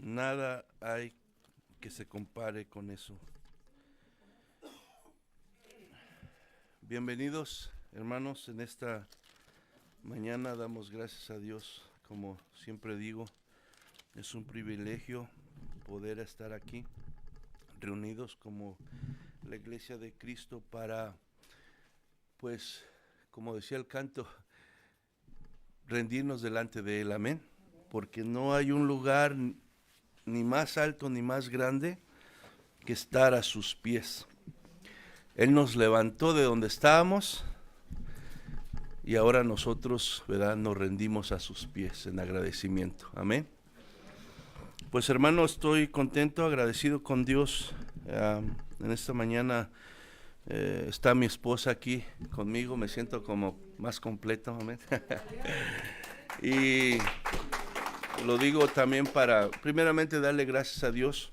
Nada hay que se compare con eso. Bienvenidos, hermanos, en esta mañana damos gracias a Dios. Como siempre digo, es un privilegio poder estar aquí reunidos como la Iglesia de Cristo para, pues, como decía el canto, rendirnos delante de Él, amén. Porque no hay un lugar ni más alto ni más grande que estar a sus pies. Él nos levantó de donde estábamos y ahora nosotros, ¿verdad?, nos rendimos a sus pies en agradecimiento. Amén. Pues hermano, estoy contento, agradecido con Dios. En esta mañana está mi esposa aquí conmigo, me siento como más completo. Amén. Y lo digo también para, primeramente, darle gracias a Dios,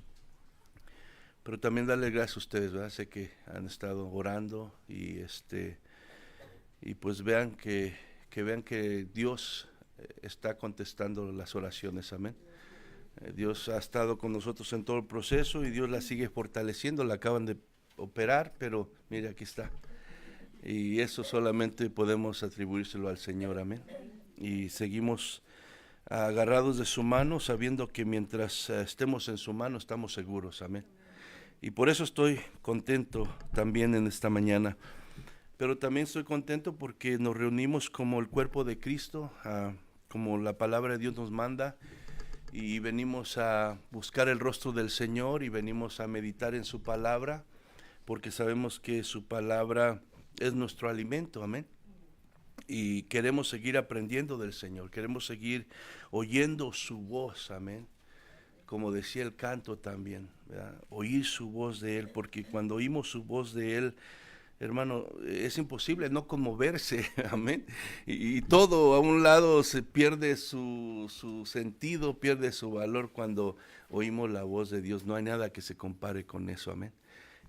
pero también darle gracias a ustedes, ¿verdad? Sé que han estado orando y pues vean que Dios está contestando las oraciones, amén. Dios ha estado con nosotros en todo el proceso y Dios la sigue fortaleciendo. La acaban de operar, pero mire, aquí está. Y eso solamente podemos atribuírselo al Señor, amén. Y seguimos agarrados de su mano, sabiendo que mientras estemos en su mano estamos seguros, amén. Y por eso estoy contento también en esta mañana. Pero también estoy contento porque nos reunimos como el cuerpo de Cristo, como la palabra de Dios nos manda, y venimos a buscar el rostro del Señor y venimos a meditar en su palabra, porque sabemos que su palabra es nuestro alimento, amén. Y queremos seguir aprendiendo del Señor, queremos seguir oyendo su voz, amén. Como decía el canto también, ¿verdad? Oír su voz de Él, porque cuando oímos su voz de Él, hermano, es imposible no conmoverse, amén. Y todo a un lado se pierde su sentido, pierde su valor cuando oímos la voz de Dios. No hay nada que se compare con eso, amén.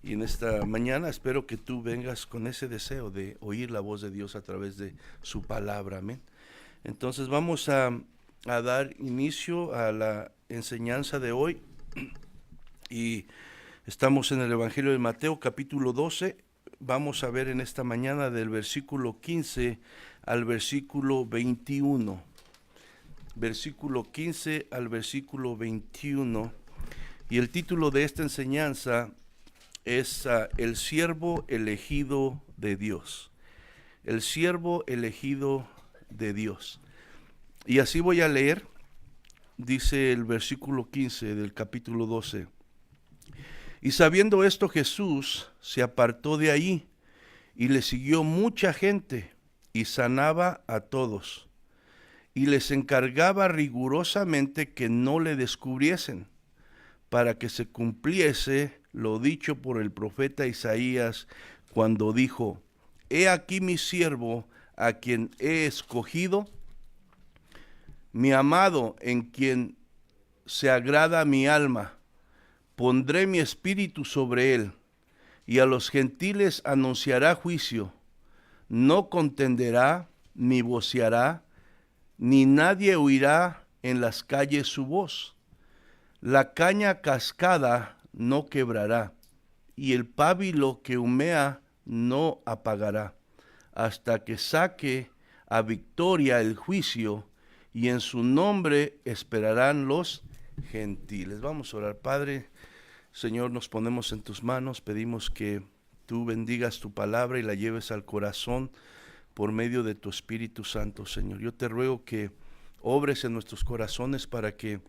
Y en esta mañana espero que tú vengas con ese deseo de oír la voz de Dios a través de su palabra, amén. Entonces vamos a dar inicio a la enseñanza de hoy y estamos en el Evangelio de Mateo capítulo 12. Vamos a ver en esta mañana del versículo 15 al versículo 21. Versículo 15 al versículo 21. Y el título de esta enseñanza es El siervo elegido de Dios. El siervo elegido de Dios. Y así voy a leer, dice el versículo 15 del capítulo 12. Y sabiendo esto, Jesús se apartó de ahí y le siguió mucha gente y sanaba a todos. Y les encargaba rigurosamente que no le descubriesen, para que se cumpliese lo dicho por el profeta Isaías cuando dijo: He aquí mi siervo a quien he escogido, mi amado en quien se agrada mi alma. Pondré mi espíritu sobre él, y a los gentiles anunciará juicio. No contenderá, ni voceará, ni nadie oirá en las calles su voz. La caña cascada no quebrará, y el pábilo que humea no apagará, hasta que saque a victoria el juicio, y en su nombre esperarán los gentiles. Vamos a orar. Padre, Señor, nos ponemos en tus manos, pedimos que tú bendigas tu palabra y la lleves al corazón por medio de tu Espíritu Santo, Señor. Yo te ruego que obres en nuestros corazones para que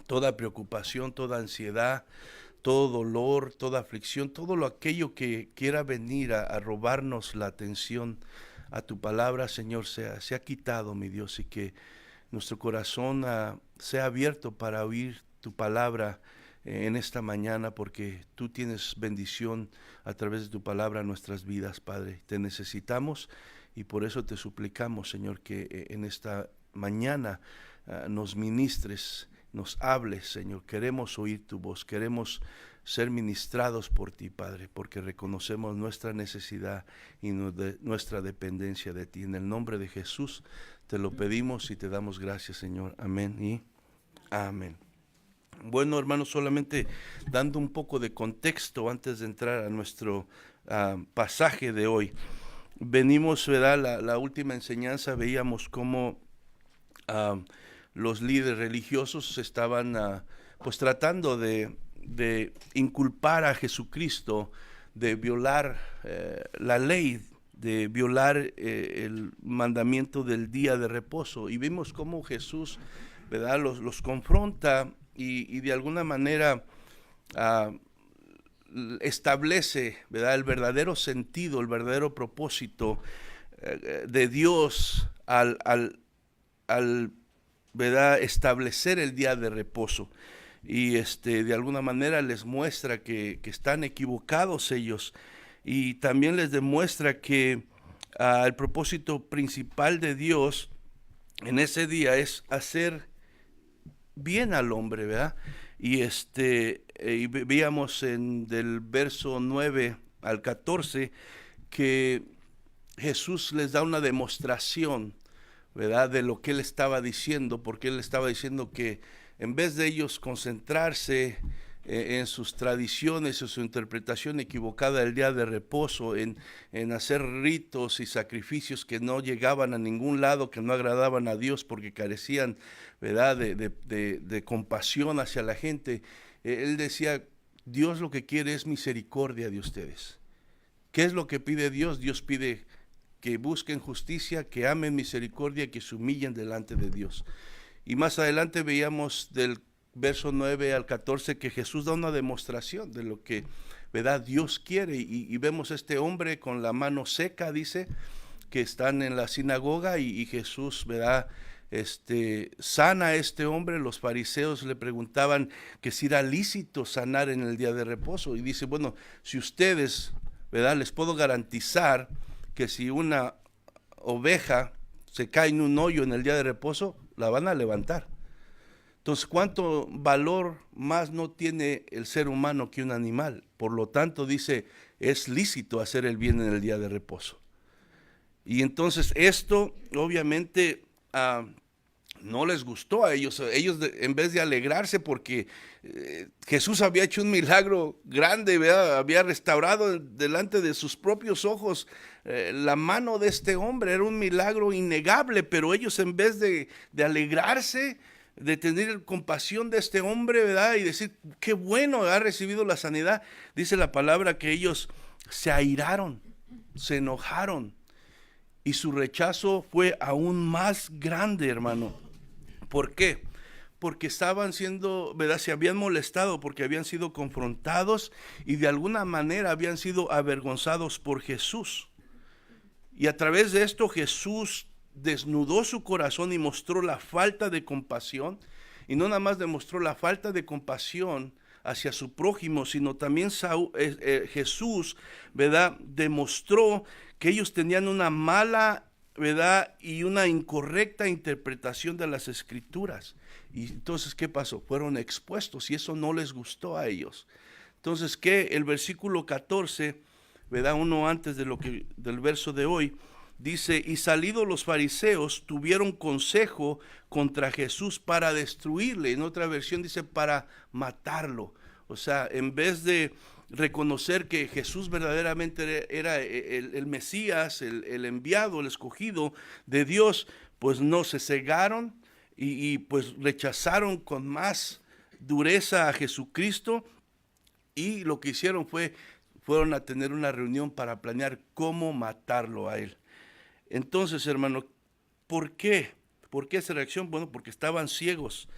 toda preocupación, toda ansiedad, todo dolor, toda aflicción, todo aquello que quiera venir a robarnos la atención a tu palabra, Señor, sea quitado, mi Dios, y que nuestro corazón sea abierto para oír tu palabra en esta mañana, porque tú tienes bendición a través de tu palabra en nuestras vidas, Padre. Te necesitamos y por eso te suplicamos, Señor, que en esta mañana nos ministres, nos hables, Señor. Queremos oír tu voz, queremos ser ministrados por ti, Padre, porque reconocemos nuestra necesidad y nuestra dependencia de ti. En el nombre de Jesús te lo pedimos y te damos gracias, Señor. Amén y amén. Bueno, hermanos, solamente dando un poco de contexto antes de entrar a nuestro pasaje de hoy. Venimos, ¿verdad? La última enseñanza veíamos cómo los líderes religiosos estaban pues tratando de inculpar a Jesucristo de violar la ley, de violar el mandamiento del día de reposo. Y vimos cómo Jesús, ¿verdad?, los confronta y de alguna manera establece, ¿verdad?, el verdadero sentido, el verdadero propósito de Dios al ¿verdad?, establecer el día de reposo. Y de alguna manera les muestra que están equivocados ellos, y también les demuestra que el propósito principal de Dios en ese día es hacer bien al hombre, ¿verdad? Y y veíamos del verso 9 al 14 que Jesús les da una demostración, ¿verdad?, de lo que él estaba diciendo, porque él estaba diciendo que en vez de ellos concentrarse en sus tradiciones, en su interpretación equivocada del día de reposo, en hacer ritos y sacrificios que no llegaban a ningún lado, que no agradaban a Dios porque carecían, ¿verdad?, de compasión hacia la gente, él decía, Dios lo que quiere es misericordia de ustedes. ¿Qué es lo que pide Dios? Dios pide que busquen justicia, que amen misericordia, que se humillen delante de Dios. Y más adelante veíamos del verso 9 al 14 que Jesús da una demostración de lo que, ¿verdad?, Dios quiere, y vemos este hombre con la mano seca, dice, que están en la sinagoga, y Jesús, ¿verdad?, sana a este hombre. Los fariseos le preguntaban que si era lícito sanar en el día de reposo, y dice, bueno, si ustedes, ¿verdad?, les puedo garantizar que si una oveja se cae en un hoyo en el día de reposo, la van a levantar. Entonces, ¿cuánto valor más no tiene el ser humano que un animal? Por lo tanto, dice, es lícito hacer el bien en el día de reposo. Y entonces esto obviamente no les gustó a ellos. Ellos en vez de alegrarse porque Jesús había hecho un milagro grande, ¿verdad?, había restaurado delante de sus propios ojos la mano de este hombre, era un milagro innegable, pero ellos en vez de alegrarse, de tener compasión de este hombre, ¿verdad?, y decir, qué bueno, ha recibido la sanidad, dice la palabra que ellos se airaron, se enojaron, y su rechazo fue aún más grande, hermano. ¿Por qué? Porque estaban siendo, ¿verdad?, se habían molestado porque habían sido confrontados y de alguna manera habían sido avergonzados por Jesús. Y a través de esto Jesús desnudó su corazón y mostró la falta de compasión, y no nada más demostró la falta de compasión hacia su prójimo, sino también Jesús, ¿verdad?, demostró que ellos tenían una mala, ¿verdad?, y una incorrecta interpretación de las Escrituras. Y entonces, ¿qué pasó? Fueron expuestos y eso no les gustó a ellos. Entonces, ¿qué? El versículo 14, ¿verdad?, uno antes de del verso de hoy, dice, y salidos los fariseos tuvieron consejo contra Jesús para destruirle. En otra versión dice para matarlo. O sea, en vez de reconocer que Jesús verdaderamente era el Mesías, el enviado, el escogido de Dios, pues no, se cegaron y pues rechazaron con más dureza a Jesucristo, y lo que hicieron fueron a tener una reunión para planear cómo matarlo a él. Entonces, hermano, ¿por qué? ¿Por qué esa reacción? Bueno, porque estaban ciegos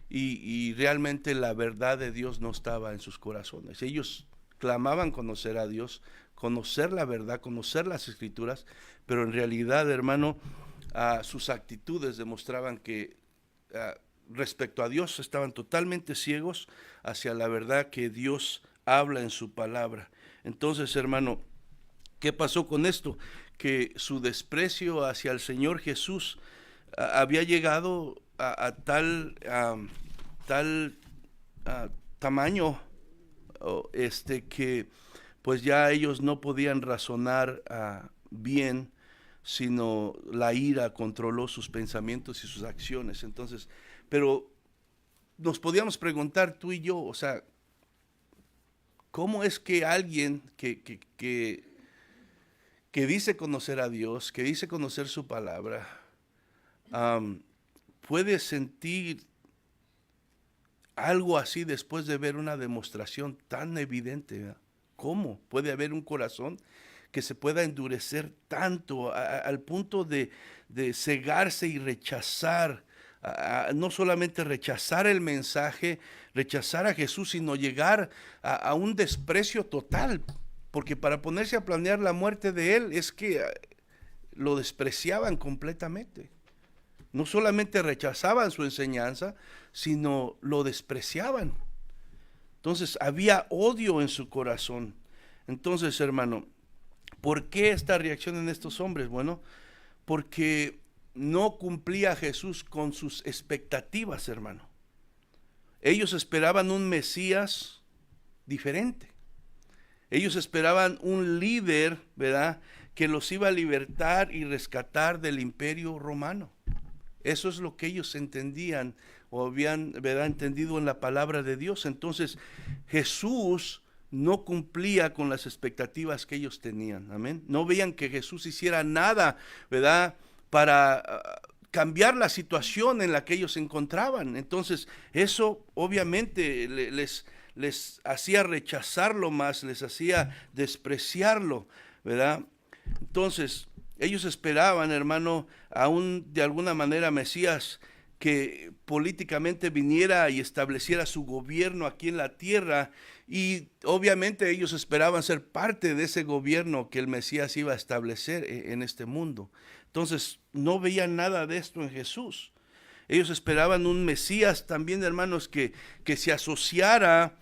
y realmente la verdad de Dios no estaba en sus corazones. Ellos clamaban conocer a Dios, conocer la verdad, conocer las Escrituras, pero en realidad, hermano, sus actitudes demostraban que respecto a Dios estaban totalmente ciegos hacia la verdad que Dios habla en su palabra. Entonces, hermano, ¿qué pasó con esto? Que su desprecio hacia el Señor Jesús había llegado a tal tamaño, que pues ya ellos no podían razonar bien, sino la ira controló sus pensamientos y sus acciones. Entonces, pero nos podíamos preguntar tú y yo, o sea, ¿cómo es que alguien que dice conocer a Dios, que dice conocer su palabra, puede sentir algo así después de ver una demostración tan evidente, ¿verdad? ¿Cómo puede haber un corazón que se pueda endurecer tanto al punto de cegarse y rechazar, no solamente rechazar el mensaje, rechazar a Jesús, sino llegar a un desprecio total? Porque para ponerse a planear la muerte de él es que lo despreciaban completamente. No solamente rechazaban su enseñanza, sino lo despreciaban. Entonces había odio en su corazón. Entonces, hermano, ¿por qué esta reacción en estos hombres? Bueno, porque no cumplía Jesús con sus expectativas, hermano. Ellos esperaban un Mesías diferente. Ellos esperaban un líder, ¿verdad?, que los iba a libertar y rescatar del imperio romano. Eso es lo que ellos entendían o habían, ¿verdad?, entendido en la palabra de Dios. Entonces, Jesús no cumplía con las expectativas que ellos tenían. Amén. No veían que Jesús hiciera nada, ¿verdad?, para cambiar la situación en la que ellos se encontraban. Entonces, eso obviamente les hacía rechazarlo más, les hacía despreciarlo, ¿verdad? Entonces, ellos esperaban, hermano, aún de alguna manera Mesías que políticamente viniera y estableciera su gobierno aquí en la tierra, y obviamente ellos esperaban ser parte de ese gobierno que el Mesías iba a establecer en este mundo. Entonces, no veían nada de esto en Jesús. Ellos esperaban un Mesías también, hermanos, que se asociara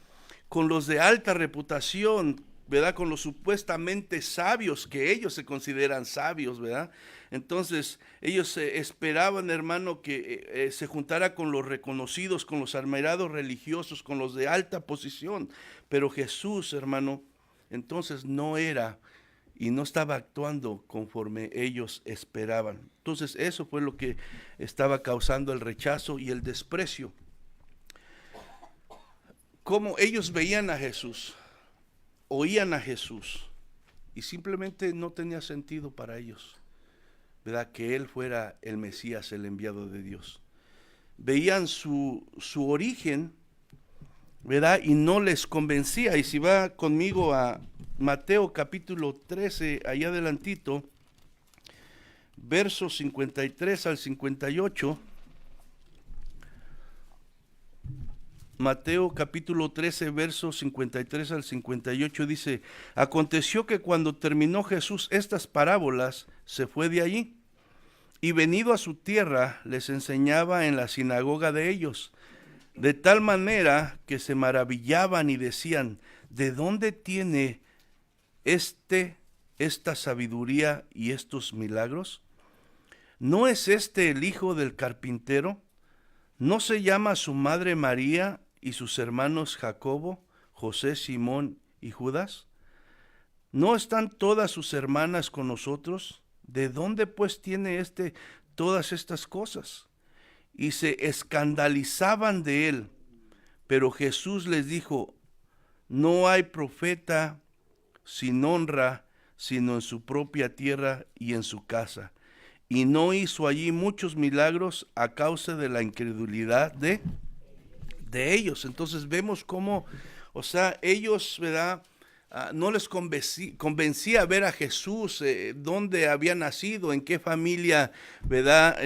con los de alta reputación, ¿verdad?, con los supuestamente sabios, que ellos se consideran sabios, ¿verdad? Entonces, ellos esperaban, hermano, que se juntara con los reconocidos, con los admirados religiosos, con los de alta posición. Pero Jesús, hermano, entonces no era y no estaba actuando conforme ellos esperaban. Entonces, eso fue lo que estaba causando el rechazo y el desprecio. Como ellos veían a Jesús, oían a Jesús, y simplemente no tenía sentido para ellos, ¿verdad?, que Él fuera el Mesías, el enviado de Dios. Veían su origen, ¿verdad?, y no les convencía. Y si va conmigo a Mateo capítulo 13, allá adelantito, versos 53 al 58, Mateo capítulo 13, versos 53 al 58 dice: aconteció que cuando terminó Jesús estas parábolas, se fue de allí, y venido a su tierra, les enseñaba en la sinagoga de ellos, de tal manera que se maravillaban y decían: ¿de dónde tiene esta sabiduría y estos milagros? ¿No es este el hijo del carpintero? ¿No se llama su madre María y sus hermanos Jacobo, José, Simón y Judas? ¿No están todas sus hermanas con nosotros? ¿De dónde pues tiene todas estas cosas? Y se escandalizaban de él. Pero Jesús les dijo: no hay profeta sin honra, sino en su propia tierra y en su casa. Y no hizo allí muchos milagros a causa de la incredulidad de ellos. Entonces vemos cómo, o sea, ellos, ¿verdad?, no les convencía ver a Jesús, dónde había nacido, en qué familia, ¿verdad?,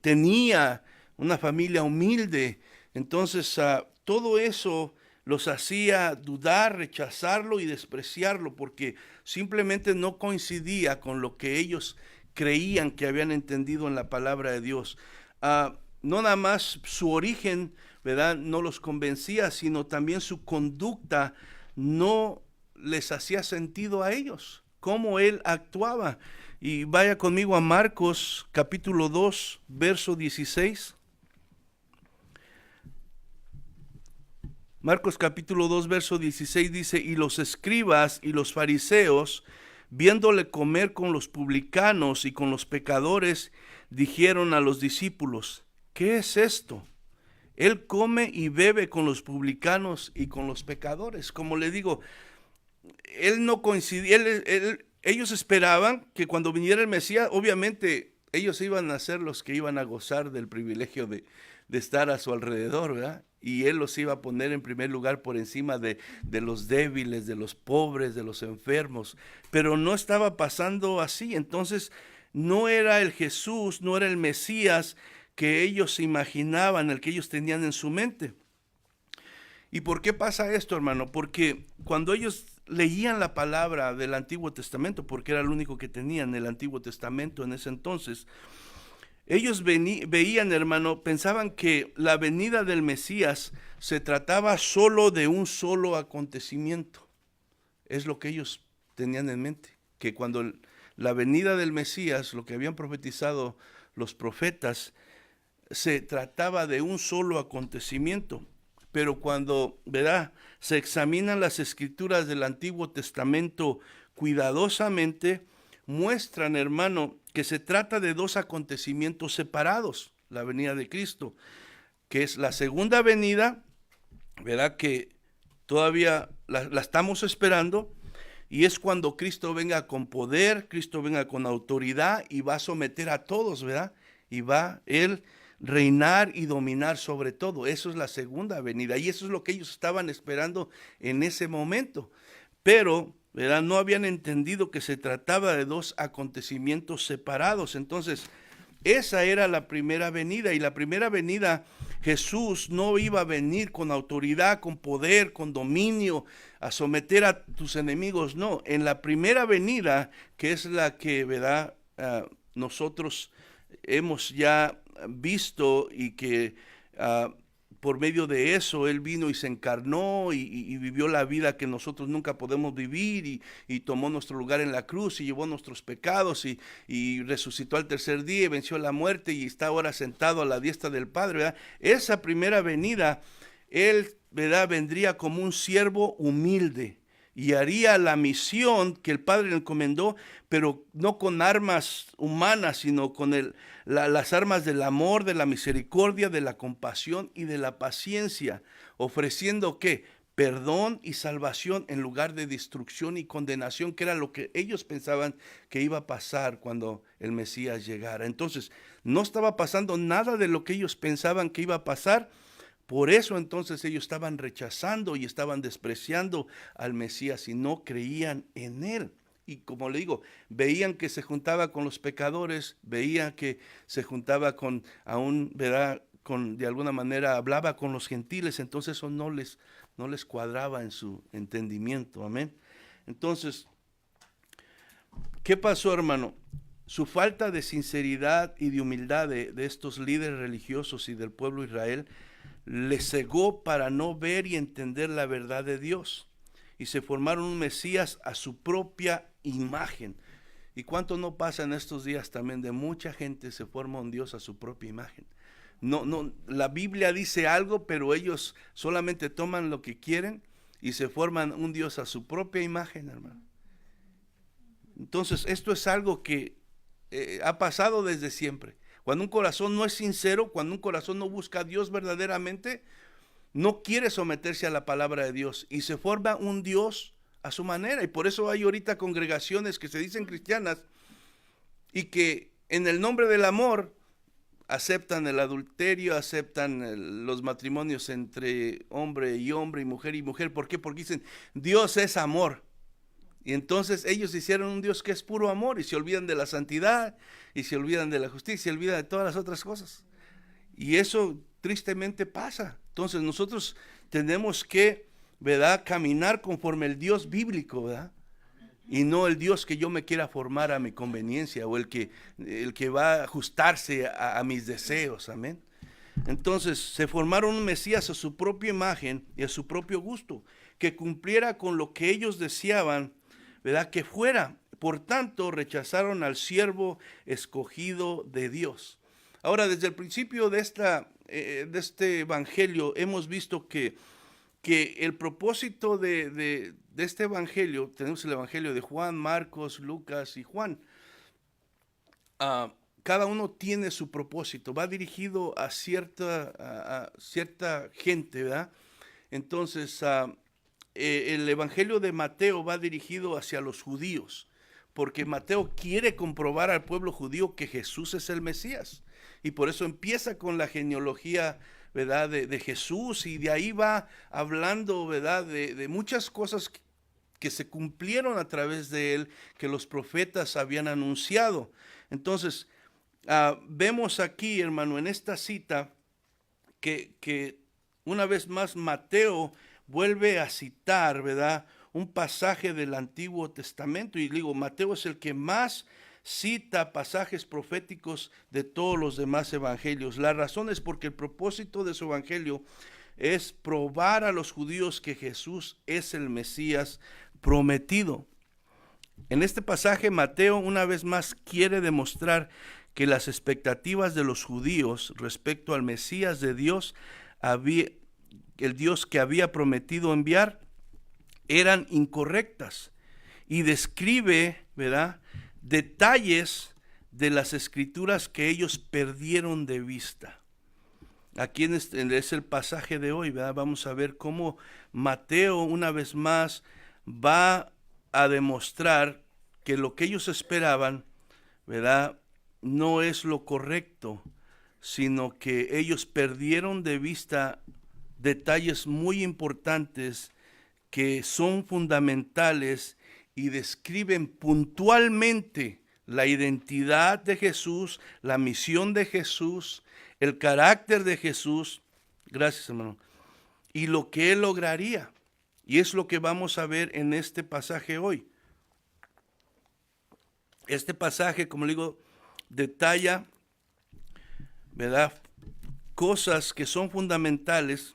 tenía una familia humilde. Entonces todo eso los hacía dudar, rechazarlo y despreciarlo, porque simplemente no coincidía con lo que ellos creían que habían entendido en la palabra de Dios. No nada más su origen, ¿verdad?, no los convencía, sino también su conducta no les hacía sentido a ellos, cómo él actuaba. Y vaya conmigo a Marcos capítulo 2, verso 16. Marcos capítulo 2, verso 16 dice: y los escribas y los fariseos, viéndole comer con los publicanos y con los pecadores, dijeron a los discípulos: ¿qué es esto? Él come y bebe con los publicanos y con los pecadores. Como le digo, él no coincidía, ellos esperaban que cuando viniera el Mesías, obviamente ellos iban a ser los que iban a gozar del privilegio de estar a su alrededor, ¿verdad? Y él los iba a poner en primer lugar por encima de los débiles, de los pobres, de los enfermos. Pero no estaba pasando así. Entonces no era el Jesús, no era el Mesías que ellos imaginaban, el que ellos tenían en su mente. ¿Y por qué pasa esto, hermano? Porque cuando ellos leían la palabra del Antiguo Testamento, porque era lo único que tenían el Antiguo Testamento en ese entonces, ellos veían, hermano, pensaban que la venida del Mesías se trataba solo de un solo acontecimiento. Es lo que ellos tenían en mente, que cuando la venida del Mesías, lo que habían profetizado los profetas, se trataba de un solo acontecimiento. Pero cuando, ¿verdad?, se examinan las escrituras del Antiguo Testamento cuidadosamente, muestran, hermano, que se trata de dos acontecimientos separados. La venida de Cristo, que es la segunda venida, ¿verdad?, que todavía la estamos esperando, y es cuando Cristo venga con poder, Cristo venga con autoridad y va a someter a todos, ¿verdad? Y va Él reinar y dominar sobre todo. Eso es la segunda venida y eso es lo que ellos estaban esperando en ese momento. Pero, ¿verdad?, no habían entendido que se trataba de dos acontecimientos separados. Entonces, esa era la primera venida, y la primera venida Jesús no iba a venir con autoridad, con poder, con dominio, a someter a tus enemigos. No, en la primera venida, que es la que, ¿verdad?, nosotros hemos ya visto, y que por medio de eso Él vino y se encarnó y vivió la vida que nosotros nunca podemos vivir, y tomó nuestro lugar en la cruz y llevó nuestros pecados y resucitó al tercer día y venció la muerte y está ahora sentado a la diestra del Padre, ¿verdad? Esa primera venida, Él, ¿verdad?, vendría como un siervo humilde y haría la misión que el Padre le encomendó, pero no con armas humanas, sino con las armas del amor, de la misericordia, de la compasión y de la paciencia, ofreciendo ¿qué? Perdón y salvación en lugar de destrucción y condenación, que era lo que ellos pensaban que iba a pasar cuando el Mesías llegara. Entonces, no estaba pasando nada de lo que ellos pensaban que iba a pasar. Por eso entonces ellos estaban rechazando y estaban despreciando al Mesías y no creían en Él. Y como le digo, veían que se juntaba con los pecadores, veían que se juntaba con, aún, ¿verdad?, de alguna manera hablaba con los gentiles, entonces eso no les cuadraba en su entendimiento, amén. Entonces, ¿qué pasó, hermano? Su falta de sinceridad y de humildad de estos líderes religiosos y del pueblo de Israel le cegó para no ver y entender la verdad de Dios, y se formaron un Mesías a su propia imagen. ¿Y cuánto no pasa en estos días también de mucha gente se forma un Dios a su propia imagen? No, la Biblia dice algo, pero ellos solamente toman lo que quieren y se forman un Dios a su propia imagen, hermano. Entonces, esto es algo que ha pasado desde siempre. Cuando un corazón no es sincero, cuando un corazón no busca a Dios verdaderamente, no quiere someterse a la palabra de Dios y se forma un Dios a su manera. Y por eso hay ahorita congregaciones que se dicen cristianas y que en el nombre del amor aceptan el adulterio, aceptan los matrimonios entre hombre y hombre y mujer. ¿Por qué? Porque dicen, Dios es amor. Y entonces ellos hicieron un Dios que es puro amor y se olvidan de la santidad y se olvidan de la justicia, se olvidan de todas las otras cosas. Y eso tristemente pasa. Entonces nosotros tenemos que, ¿verdad?, caminar conforme el Dios bíblico, ¿verdad? Y no el Dios que yo me quiera formar a mi conveniencia o el que va a ajustarse a mis deseos, amén. Entonces se formaron un Mesías a su propia imagen y a su propio gusto, que cumpliera con lo que ellos deseaban, ¿verdad?, que fuera. Por tanto, rechazaron al siervo escogido de Dios. Ahora, desde el principio de este evangelio, hemos visto que el propósito de este evangelio, tenemos el evangelio de Juan, Marcos, Lucas y Juan. cada uno tiene su propósito, va dirigido a cierta gente, ¿verdad? Entonces, el Evangelio de Mateo va dirigido hacia los judíos, porque Mateo quiere comprobar al pueblo judío que Jesús es el Mesías, y por eso empieza con la genealogía, ¿verdad? De Jesús, y de ahí va hablando, ¿verdad? De muchas cosas que se cumplieron a través de él, que los profetas habían anunciado. Entonces, vemos aquí, hermano, en esta cita, que una vez más Mateo vuelve a citar, ¿verdad?, un pasaje del Antiguo Testamento. Y digo, Mateo es el que más cita pasajes proféticos de todos los demás evangelios. La razón es porque el propósito de su evangelio es probar a los judíos que Jesús es el Mesías prometido. En este pasaje, Mateo una vez más quiere demostrar que las expectativas de los judíos respecto al Mesías de Dios, el Dios que había prometido enviar, eran incorrectas, y describe, ¿verdad?, detalles de las escrituras que ellos perdieron de vista. Aquí es el pasaje de hoy, ¿verdad? Vamos a ver cómo Mateo una vez más va a demostrar que lo que ellos esperaban, ¿verdad?, no es lo correcto, sino que ellos perdieron de vista detalles muy importantes que son fundamentales y describen puntualmente la identidad de Jesús, la misión de Jesús, el carácter de Jesús, gracias hermano, y lo que él lograría. Y es lo que vamos a ver en este pasaje hoy. Este pasaje, como le digo, detalla, ¿verdad?, cosas que son fundamentales,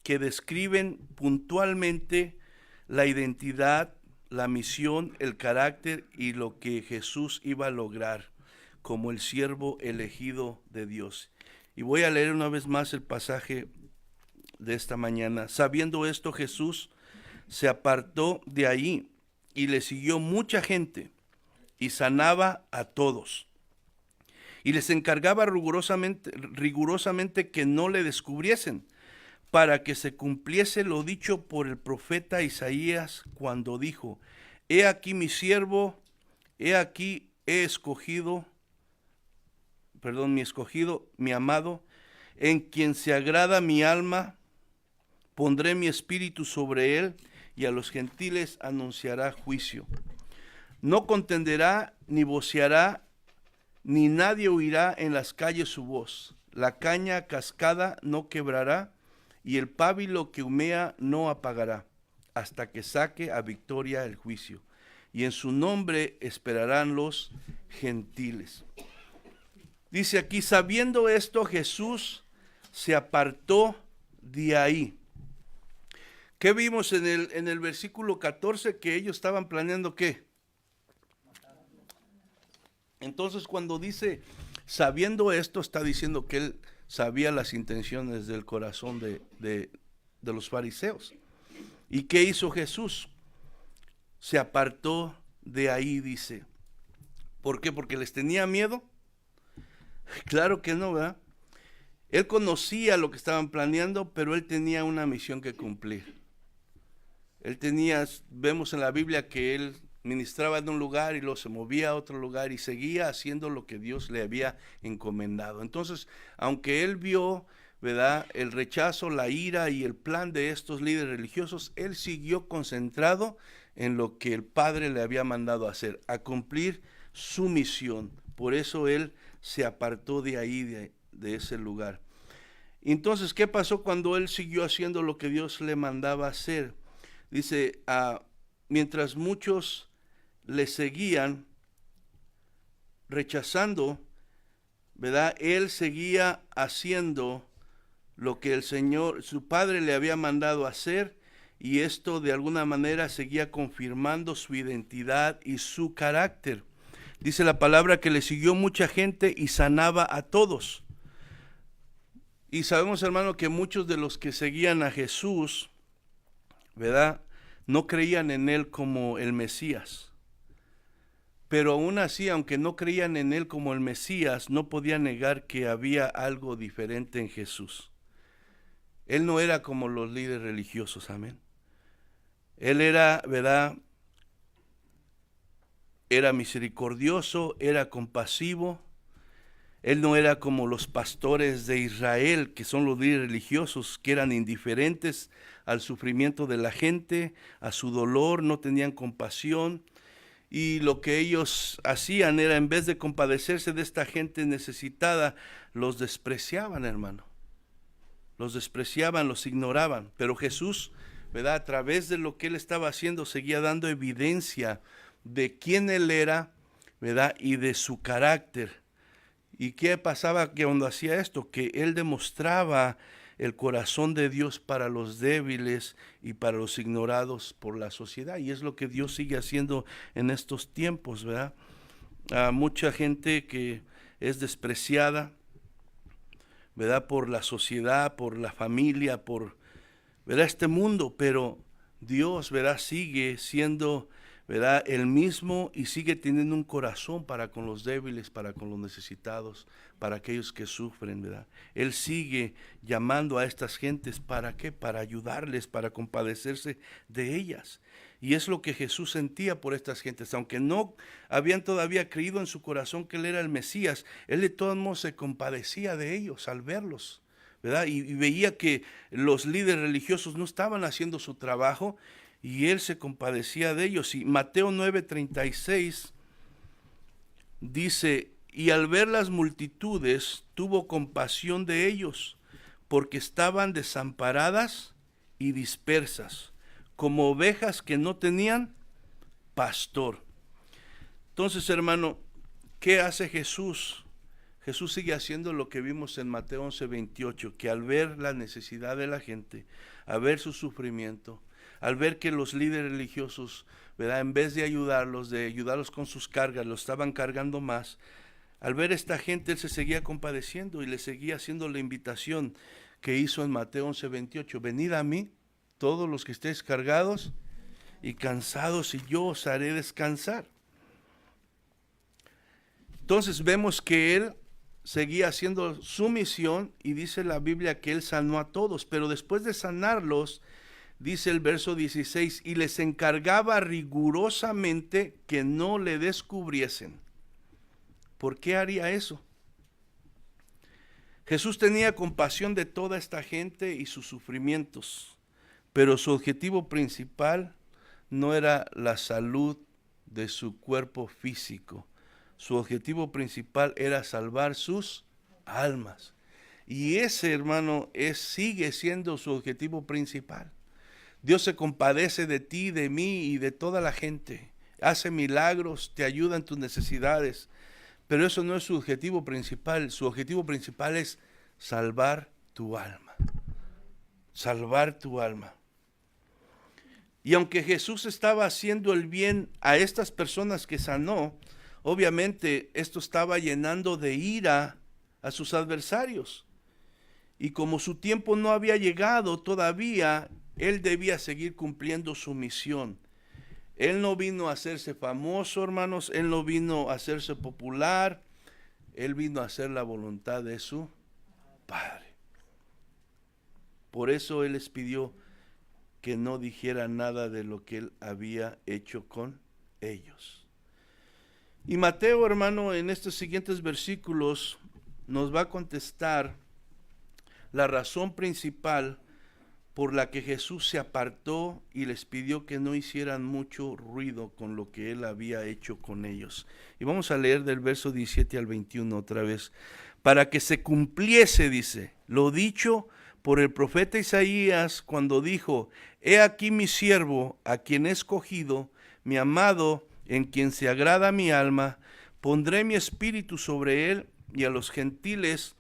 que describen puntualmente la identidad, la misión, el carácter y lo que Jesús iba a lograr como el siervo elegido de Dios. Y voy a leer una vez más el pasaje de esta mañana. Sabiendo esto, Jesús se apartó de ahí y le siguió mucha gente, y sanaba a todos. Y les encargaba rigurosamente que no le descubriesen, para que se cumpliese lo dicho por el profeta Isaías cuando dijo: He aquí mi siervo, he aquí mi escogido, mi amado, en quien se agrada mi alma. Pondré mi espíritu sobre él, y a los gentiles anunciará juicio. No contenderá, ni voceará, ni nadie oirá en las calles su voz. La caña cascada no quebrará, y el pábilo que humea no apagará, hasta que saque a victoria el juicio. Y en su nombre esperarán los gentiles. Dice aquí, sabiendo esto, Jesús se apartó de ahí. ¿Qué vimos en el versículo 14? Que ellos estaban planeando ¿qué? Entonces, cuando dice sabiendo esto, está diciendo que él sabía las intenciones del corazón de los fariseos. ¿Y qué hizo Jesús? Se apartó de ahí, dice. ¿Por qué? ¿Porque les tenía miedo? Claro que no, ¿verdad? Él conocía lo que estaban planeando, pero él tenía una misión que cumplir. Vemos en la Biblia que él ministraba en un lugar y luego se movía a otro lugar y seguía haciendo lo que Dios le había encomendado. Entonces, aunque él vio, ¿verdad?, el rechazo, la ira y el plan de estos líderes religiosos, él siguió concentrado en lo que el Padre le había mandado hacer, a cumplir su misión. Por eso él se apartó de ahí, de ese lugar. Entonces, ¿qué pasó cuando él siguió haciendo lo que Dios le mandaba hacer? Dice, mientras muchos le seguían rechazando, ¿verdad?, él seguía haciendo lo que el Señor, su Padre, le había mandado hacer, y esto de alguna manera seguía confirmando su identidad y su carácter. Dice la palabra que le siguió mucha gente y sanaba a todos. Y sabemos, hermano, que muchos de los que seguían a Jesús, ¿verdad?, no creían en él como el Mesías. Pero aún así, aunque no creían en él como el Mesías, no podían negar que había algo diferente en Jesús. Él no era como los líderes religiosos, amén. Él era, ¿verdad? Era misericordioso, era compasivo. Él no era como los pastores de Israel, que son los líderes religiosos, que eran indiferentes al sufrimiento de la gente, a su dolor, no tenían compasión. Y lo que ellos hacían era, en vez de compadecerse de esta gente necesitada, los despreciaban, hermano. Los despreciaban, los ignoraban. Pero Jesús, ¿verdad? A través de lo que él estaba haciendo, seguía dando evidencia de quién él era, ¿verdad? Y de su carácter. ¿Y qué pasaba que cuando hacía esto? Que él demostraba el corazón de Dios para los débiles y para los ignorados por la sociedad. Y es lo que Dios sigue haciendo en estos tiempos, ¿verdad? Mucha gente que es despreciada, ¿verdad? Por la sociedad, por la familia, por, ¿verdad? Este mundo, pero Dios, ¿verdad? Sigue siendo, ¿verdad? El mismo, y sigue teniendo un corazón para con los débiles, para con los necesitados, para aquellos que sufren, ¿verdad? Él sigue llamando a estas gentes, ¿para qué? Para ayudarles, para compadecerse de ellas. Y es lo que Jesús sentía por estas gentes. Aunque no habían todavía creído en su corazón que él era el Mesías, él de todos modos se compadecía de ellos al verlos, ¿verdad? Y veía que los líderes religiosos no estaban haciendo su trabajo, y él se compadecía de ellos. Y Mateo 9:36 dice: y al ver las multitudes, tuvo compasión de ellos, porque estaban desamparadas y dispersas, como ovejas que no tenían pastor. Entonces, hermano, ¿qué hace Jesús? Jesús sigue haciendo lo que vimos en Mateo 11:28, que al ver la necesidad de la gente, al ver su sufrimiento, al ver que los líderes religiosos, ¿verdad?, en vez de ayudarlos con sus cargas, lo estaban cargando más, al ver esta gente, él se seguía compadeciendo y le seguía haciendo la invitación que hizo en Mateo 11:28, venid a mí, todos los que estéis cargados y cansados, y yo os haré descansar. Entonces vemos que él seguía haciendo su misión, y dice la Biblia que él sanó a todos, pero después de sanarlos, dice el verso 16, y les encargaba rigurosamente que no le descubriesen. ¿Por qué haría eso? Jesús tenía compasión de toda esta gente y sus sufrimientos, pero su objetivo principal no era la salud de su cuerpo físico. Su objetivo principal era salvar sus almas. Y ese, hermano, sigue siendo su objetivo principal. Dios se compadece de ti, de mí y de toda la gente. Hace milagros, te ayuda en tus necesidades. Pero eso no es su objetivo principal. Su objetivo principal es salvar tu alma. Salvar tu alma. Y aunque Jesús estaba haciendo el bien a estas personas que sanó, obviamente esto estaba llenando de ira a sus adversarios. Y como su tiempo no había llegado todavía, él debía seguir cumpliendo su misión. Él no vino a hacerse famoso, hermanos, él no vino a hacerse popular, él vino a hacer la voluntad de su Padre. Por eso él les pidió que no dijera nada de lo que él había hecho con ellos. Y Mateo, hermano, en estos siguientes versículos nos va a contestar la razón principal por la que Jesús se apartó y les pidió que no hicieran mucho ruido con lo que él había hecho con ellos. Y vamos a leer del verso 17 al 21 otra vez. Para que se cumpliese, dice, lo dicho por el profeta Isaías cuando dijo: he aquí mi siervo, a quien he escogido, mi amado, en quien se agrada mi alma, pondré mi espíritu sobre él, y a los gentiles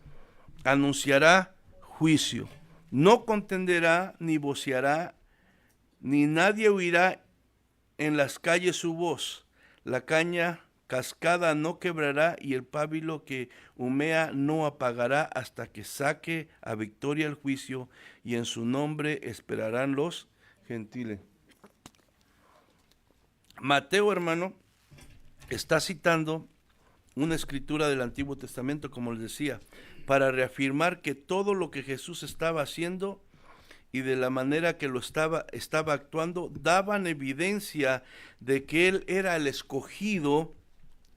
anunciará juicio. No contenderá, ni voceará, ni nadie oirá en las calles su voz. La caña cascada no quebrará, y el pábilo que humea no apagará, hasta que saque a victoria el juicio, y en su nombre esperarán los gentiles. Mateo, hermano, está citando una escritura del Antiguo Testamento, como les decía, para reafirmar que todo lo que Jesús estaba haciendo y de la manera que lo estaba actuando, daban evidencia de que él era el escogido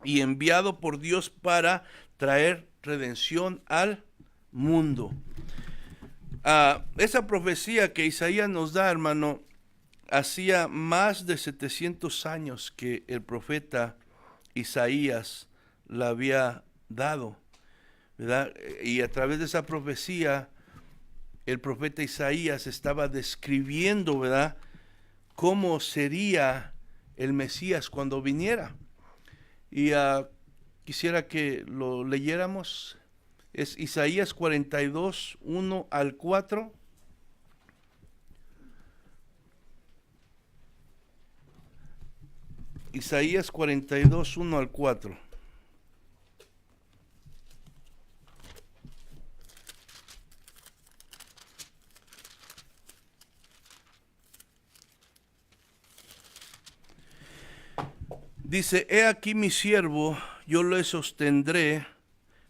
y enviado por Dios para traer redención al mundo. Esa profecía que Isaías nos da, hermano, hacía más de 700 años que el profeta Isaías la había dado, ¿verdad? Y a través de esa profecía, el profeta Isaías estaba describiendo, ¿verdad?, cómo sería el Mesías cuando viniera. Y quisiera que lo leyéramos. Es Isaías 42, 1 al 4. Isaías 42, 1 al 4. Dice, he aquí mi siervo, yo le sostendré,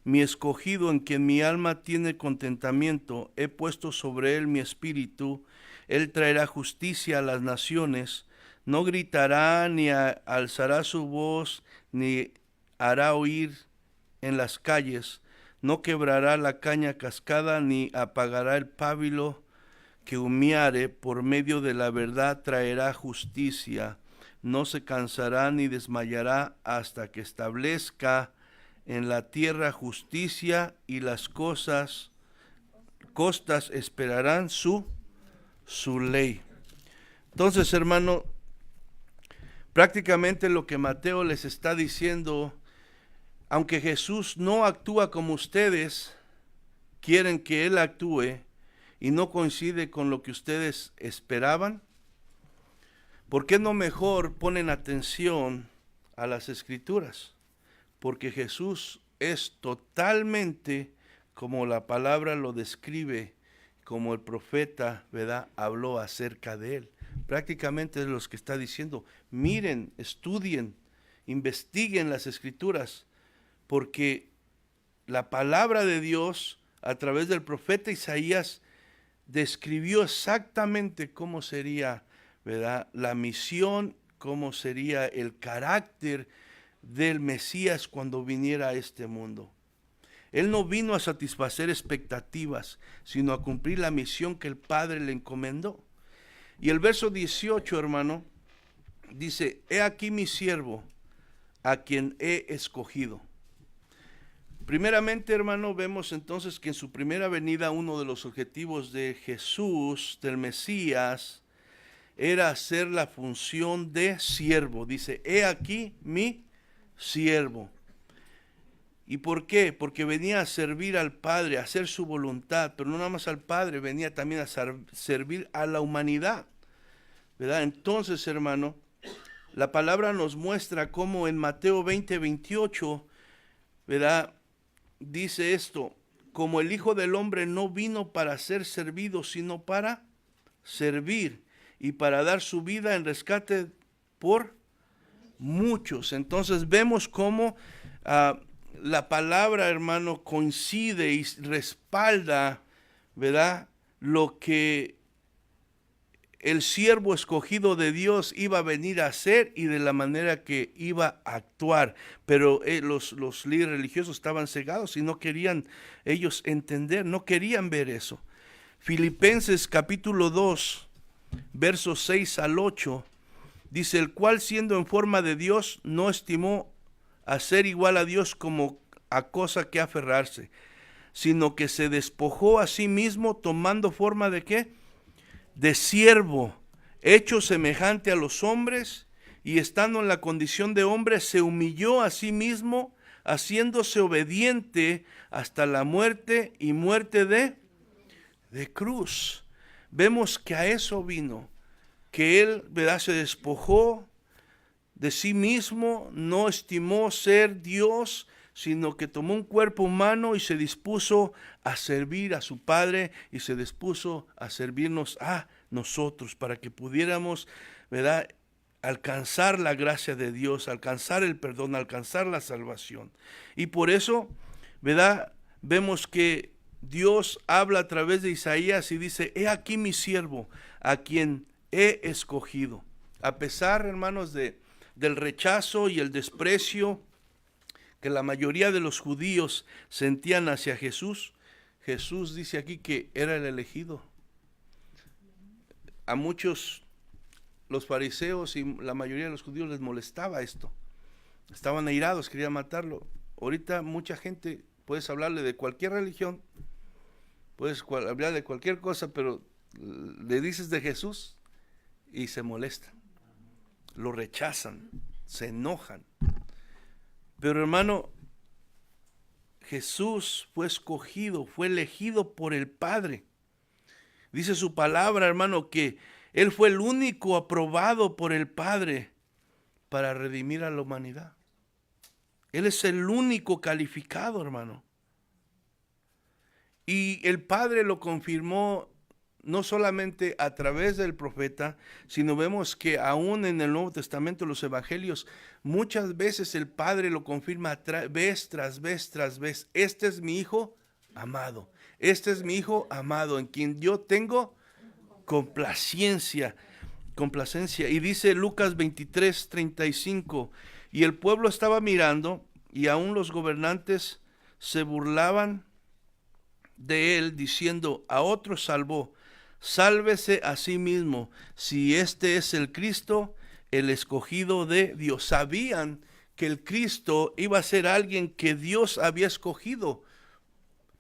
mi escogido en quien mi alma tiene contentamiento, he puesto sobre él mi espíritu, él traerá justicia a las naciones, no gritará ni alzará su voz, ni hará oír en las calles, no quebrará la caña cascada, ni apagará el pábilo que humeare, por medio de la verdad traerá justicia, no se cansará ni desmayará hasta que establezca en la tierra justicia, y las costas esperarán su ley. Entonces, hermano, prácticamente lo que Mateo les está diciendo, aunque Jesús no actúa como ustedes quieren que él actúe y no coincide con lo que ustedes esperaban, ¿por qué no mejor ponen atención a las Escrituras? Porque Jesús es totalmente como la palabra lo describe, como el profeta, ¿verdad?, habló acerca de él. Prácticamente es lo que está diciendo. Miren, estudien, investiguen las Escrituras, porque la palabra de Dios a través del profeta Isaías describió exactamente cómo sería, ¿verdad?, la misión, cómo sería el carácter del Mesías cuando viniera a este mundo. Él no vino a satisfacer expectativas, sino a cumplir la misión que el Padre le encomendó. Y el verso 18, hermano, dice, he aquí mi siervo, a quien he escogido. Primeramente, hermano, vemos entonces que en su primera venida uno de los objetivos de Jesús, del Mesías, era hacer la función de siervo. Dice, he aquí mi siervo. ¿Y por qué? Porque venía a servir al Padre, a hacer su voluntad, pero no nada más al Padre, venía también a servir a la humanidad, ¿verdad? Entonces, hermano, la palabra nos muestra cómo en Mateo 20, 28, ¿verdad?, dice esto, como el Hijo del Hombre no vino para ser servido, sino para servir y para dar su vida en rescate por muchos. Entonces vemos cómo la palabra, hermano, coincide y respalda, ¿verdad?, lo que el siervo escogido de Dios iba a venir a hacer y de la manera que iba a actuar. Pero los líderes religiosos estaban cegados y no querían ellos entender, no querían ver eso. Filipenses capítulo 2, versos 6 al 8, dice, el cual siendo en forma de Dios, no estimó a ser igual a Dios como a cosa que aferrarse, sino que se despojó a sí mismo, tomando forma de ¿qué? De siervo, hecho semejante a los hombres, y estando en la condición de hombre, se humilló a sí mismo, haciéndose obediente hasta la muerte, y muerte de cruz. Vemos que a eso vino, que él, ¿verdad?, se despojó de sí mismo, no estimó ser Dios, sino que tomó un cuerpo humano y se dispuso a servir a su Padre y se dispuso a servirnos a nosotros para que pudiéramos, ¿verdad?, alcanzar la gracia de Dios, alcanzar el perdón, alcanzar la salvación. Y por eso, ¿verdad? Vemos que Dios habla a través de Isaías y dice, he aquí mi siervo, a quien he escogido. A pesar, hermanos, del rechazo y el desprecio que la mayoría de los judíos sentían hacia Jesús, Jesús dice aquí que era el elegido. A muchos, los fariseos y la mayoría de los judíos les molestaba esto. Estaban airados, querían matarlo. Ahorita mucha gente, puedes hablarle de cualquier religión, puedes hablar de cualquier cosa, pero le dices de Jesús y se molestan, lo rechazan, se enojan. Pero hermano, Jesús fue escogido, fue elegido por el Padre. Dice su palabra, hermano, que Él fue el único aprobado por el Padre para redimir a la humanidad. Él es el único calificado, hermano. Y el Padre lo confirmó no solamente a través del profeta, sino vemos que aún en el Nuevo Testamento, los evangelios, muchas veces el Padre lo confirma vez tras vez tras vez. Este es mi Hijo amado. Este es mi Hijo amado, en quien yo tengo complacencia. Y dice Lucas 23:35, y el pueblo estaba mirando, y aún los gobernantes se burlaban de él, diciendo, a otro salvó, sálvese a sí mismo, si este es el Cristo, el escogido de Dios. Sabían que el Cristo iba a ser alguien que Dios había escogido,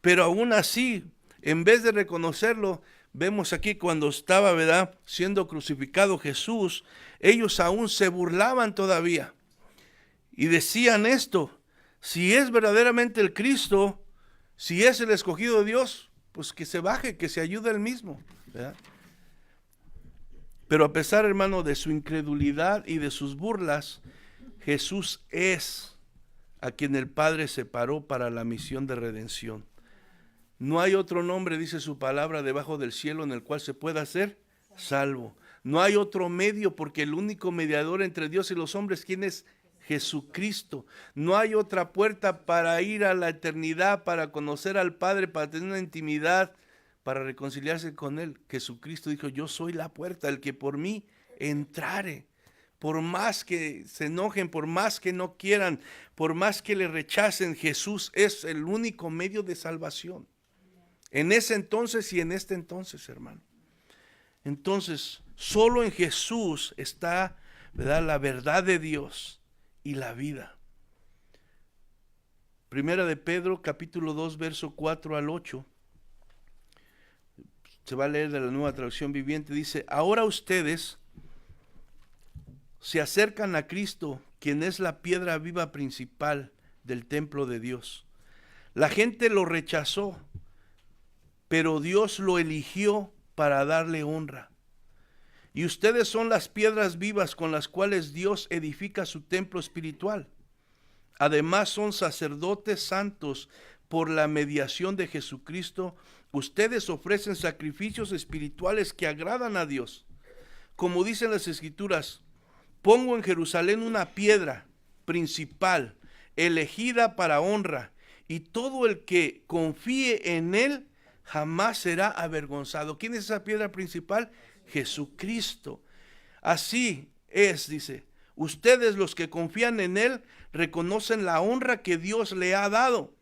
pero aún así, en vez de reconocerlo, vemos aquí cuando estaba, ¿verdad?, siendo crucificado Jesús, ellos aún se burlaban todavía y decían esto: si es verdaderamente el Cristo, si es el escogido de Dios, pues que se baje, que se ayude él mismo, ¿verdad? Pero a pesar, hermano, de su incredulidad y de sus burlas, Jesús es a quien el Padre separó para la misión de redención. No hay otro nombre, dice su palabra, debajo del cielo en el cual se pueda ser salvo. No hay otro medio, porque el único mediador entre Dios y los hombres, ¿quién es? Jesucristo. No hay otra puerta para ir a la eternidad, para conocer al Padre, para tener una intimidad, para reconciliarse con Él. Jesucristo dijo, yo soy la puerta, el que por mí entrare. Por más que se enojen, por más que no quieran, por más que le rechacen, Jesús es el único medio de salvación. En ese entonces y en este entonces, hermano. Entonces, solo en Jesús está, ¿verdad?, la verdad de Dios y la vida. Primera de Pedro, capítulo 2, verso 4 al 8. Se va a leer de la Nueva Traducción Viviente. Dice, ahora ustedes se acercan a Cristo, quien es la piedra viva principal del templo de Dios. La gente lo rechazó, pero Dios lo eligió para darle honra. Y ustedes son las piedras vivas con las cuales Dios edifica su templo espiritual. Además son sacerdotes santos por la mediación de Jesucristo. Ustedes ofrecen sacrificios espirituales que agradan a Dios. Como dicen las Escrituras, pongo en Jerusalén una piedra principal, elegida para honra, y todo el que confíe en él jamás será avergonzado. ¿Quién es esa piedra principal? Jesucristo. Así es, dice, ustedes los que confían en él reconocen la honra que Dios le ha dado.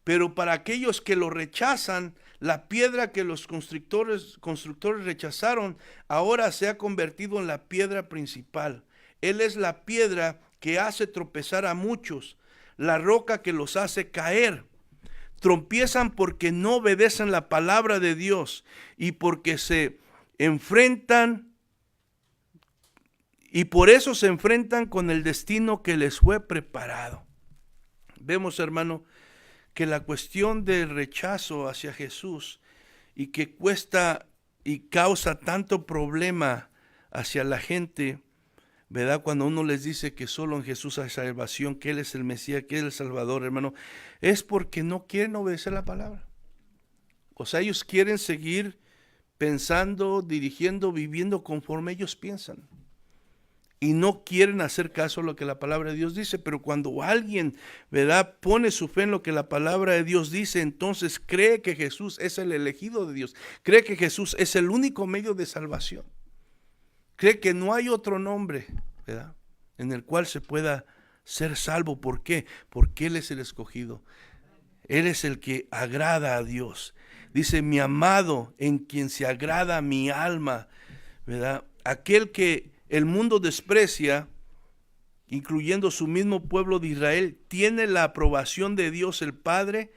Pero para aquellos que lo rechazan, la piedra que los constructores rechazaron, ahora se ha convertido en la piedra principal. Él es la piedra que hace tropezar a muchos, la roca que los hace caer. Tropiezan porque no obedecen la palabra de Dios y porque se enfrentan, y por eso se enfrentan con el destino que les fue preparado. Vemos, hermano, que la cuestión del rechazo hacia Jesús y que cuesta y causa tanto problema hacia la gente, ¿verdad? Cuando uno les dice que solo en Jesús hay salvación, que Él es el Mesías, que Él es el Salvador, hermano, es porque no quieren obedecer la palabra. O sea, ellos quieren seguir pensando, dirigiendo, viviendo conforme ellos piensan. y no quieren hacer caso a lo que la palabra de Dios dice. Pero cuando alguien, ¿verdad?, pone su fe en lo que la palabra de Dios dice, entonces cree que Jesús es el elegido de Dios, cree que Jesús es el único medio de salvación, cree que no hay otro nombre, ¿verdad?, en el cual se pueda ser salvo. ¿Por qué? Porque Él es el escogido. Él es el que agrada a Dios. Dice, mi amado, en quien se agrada mi alma, ¿verdad? Aquel que el mundo desprecia, incluyendo su mismo pueblo de Israel, tiene la aprobación de Dios el Padre,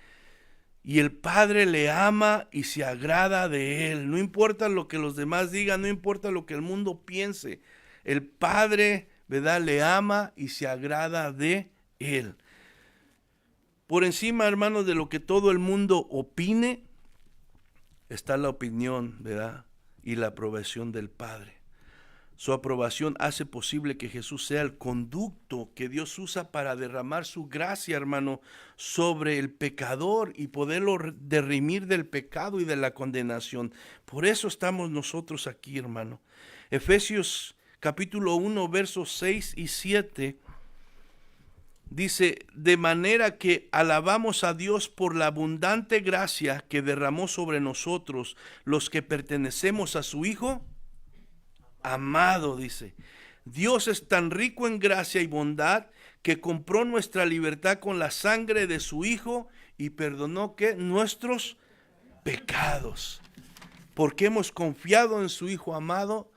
y el Padre le ama y se agrada de él. No importa lo que los demás digan, no importa lo que el mundo piense. El Padre, ¿verdad?, le ama y se agrada de él. Por encima, hermanos, de lo que todo el mundo opine, está la opinión, ¿verdad?, y la aprobación del Padre. Su aprobación hace posible que Jesús sea el conducto que Dios usa para derramar su gracia, hermano, sobre el pecador y poderlo redimir del pecado y de la condenación. Por eso estamos nosotros aquí, hermano. Efesios capítulo 1, versos 6 y 7, dice, de manera que alabamos a Dios por la abundante gracia que derramó sobre nosotros, los que pertenecemos a su Hijo amado. Dice, Dios es tan rico en gracia y bondad que compró nuestra libertad con la sangre de su Hijo y perdonó ¿qué? Nuestros pecados. Porque hemos confiado en su Hijo amado,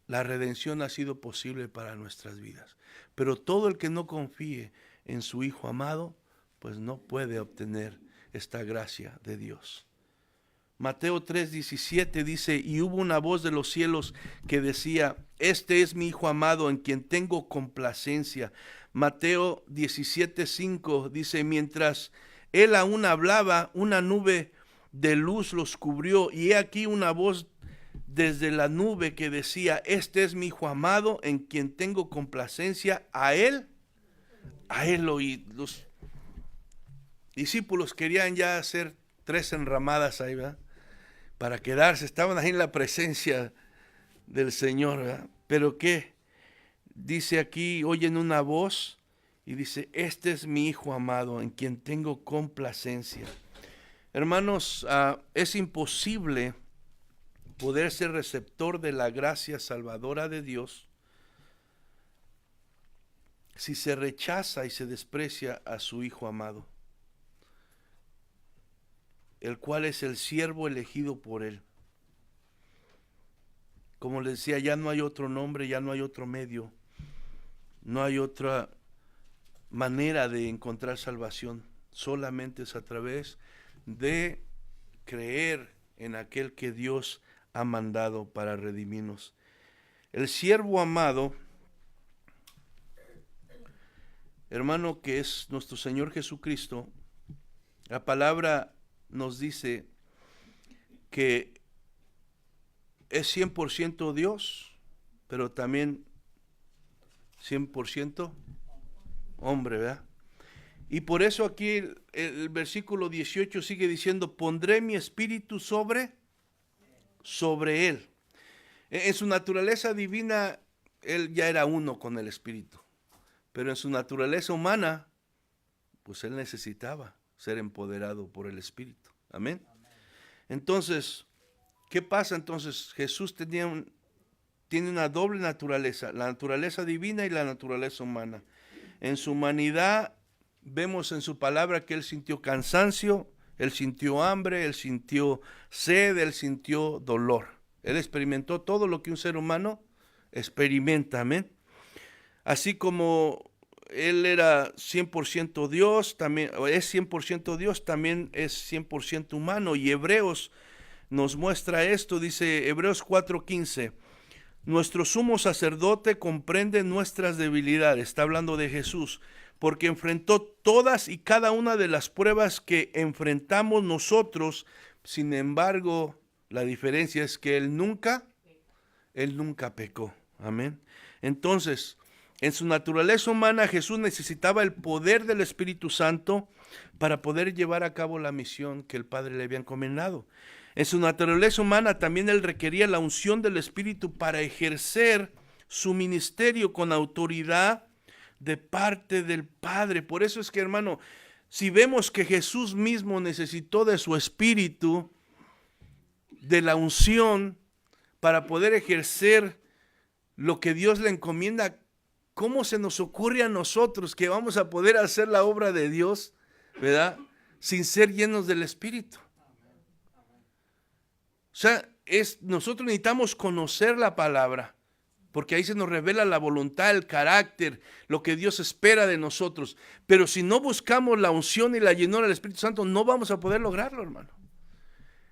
la redención ha sido posible para nuestras vidas. Pero todo el que no confíe en su Hijo amado, pues no puede obtener esta gracia de Dios. Mateo 3:17 dice, y hubo una voz de los cielos que decía, este es mi Hijo amado en quien tengo complacencia. Mateo 17:5 dice, mientras él aún hablaba, una nube de luz los cubrió, y he aquí una voz desde la nube que decía, este es mi Hijo amado en quien tengo complacencia, a él oíd. Los discípulos querían ya hacer 3 enramadas ahí, ¿verdad?, para quedarse, estaban ahí en la presencia del Señor, ¿verdad? Pero ¿qué? Dice aquí, oyen una voz y dice, este es mi Hijo amado en quien tengo complacencia. Hermanos, es imposible poder ser receptor de la gracia salvadora de Dios si se rechaza y se desprecia a su Hijo amado, el cual es el siervo elegido por Él. Como les decía, ya no hay otro nombre, ya no hay otro medio, no hay otra manera de encontrar salvación, solamente es a través de creer en aquel que Dios ha mandado para redimirnos. El siervo amado, hermano, que es nuestro Señor Jesucristo, la palabra nos dice que es 100% Dios, pero también 100% hombre, ¿verdad? Y por eso aquí el versículo 18 sigue diciendo, pondré mi espíritu sobre él. En su naturaleza divina, él ya era uno con el espíritu, pero en su naturaleza humana, pues él necesitaba ser empoderado por el Espíritu. Amén. Entonces, ¿qué pasa? Entonces, Jesús tiene una doble naturaleza, la naturaleza divina y la naturaleza humana. En su humanidad, vemos en su palabra que él sintió cansancio, él sintió hambre, él sintió sed, él sintió dolor. Él experimentó todo lo que un ser humano experimenta. Amén. Así como él era 100% Dios, también es 100% Dios, también es 100% humano. Y Hebreos nos muestra esto, dice Hebreos 4:15, nuestro sumo sacerdote comprende nuestras debilidades, está hablando de Jesús, porque enfrentó todas y cada una de las pruebas que enfrentamos nosotros. Sin embargo, la diferencia es que él nunca pecó. Amén. Entonces, en su naturaleza humana, Jesús necesitaba el poder del Espíritu Santo para poder llevar a cabo la misión que el Padre le había encomendado. En su naturaleza humana también él requería la unción del Espíritu para ejercer su ministerio con autoridad de parte del Padre. Por eso es que, hermano, si vemos que Jesús mismo necesitó de su espíritu, de la unción, para poder ejercer lo que Dios le encomienda, ¿cómo se nos ocurre a nosotros que vamos a poder hacer la obra de Dios, verdad, sin ser llenos del Espíritu? O sea, nosotros necesitamos conocer la palabra, porque ahí se nos revela la voluntad, el carácter, lo que Dios espera de nosotros. Pero si no buscamos la unción y la llenura del Espíritu Santo, no vamos a poder lograrlo, hermano.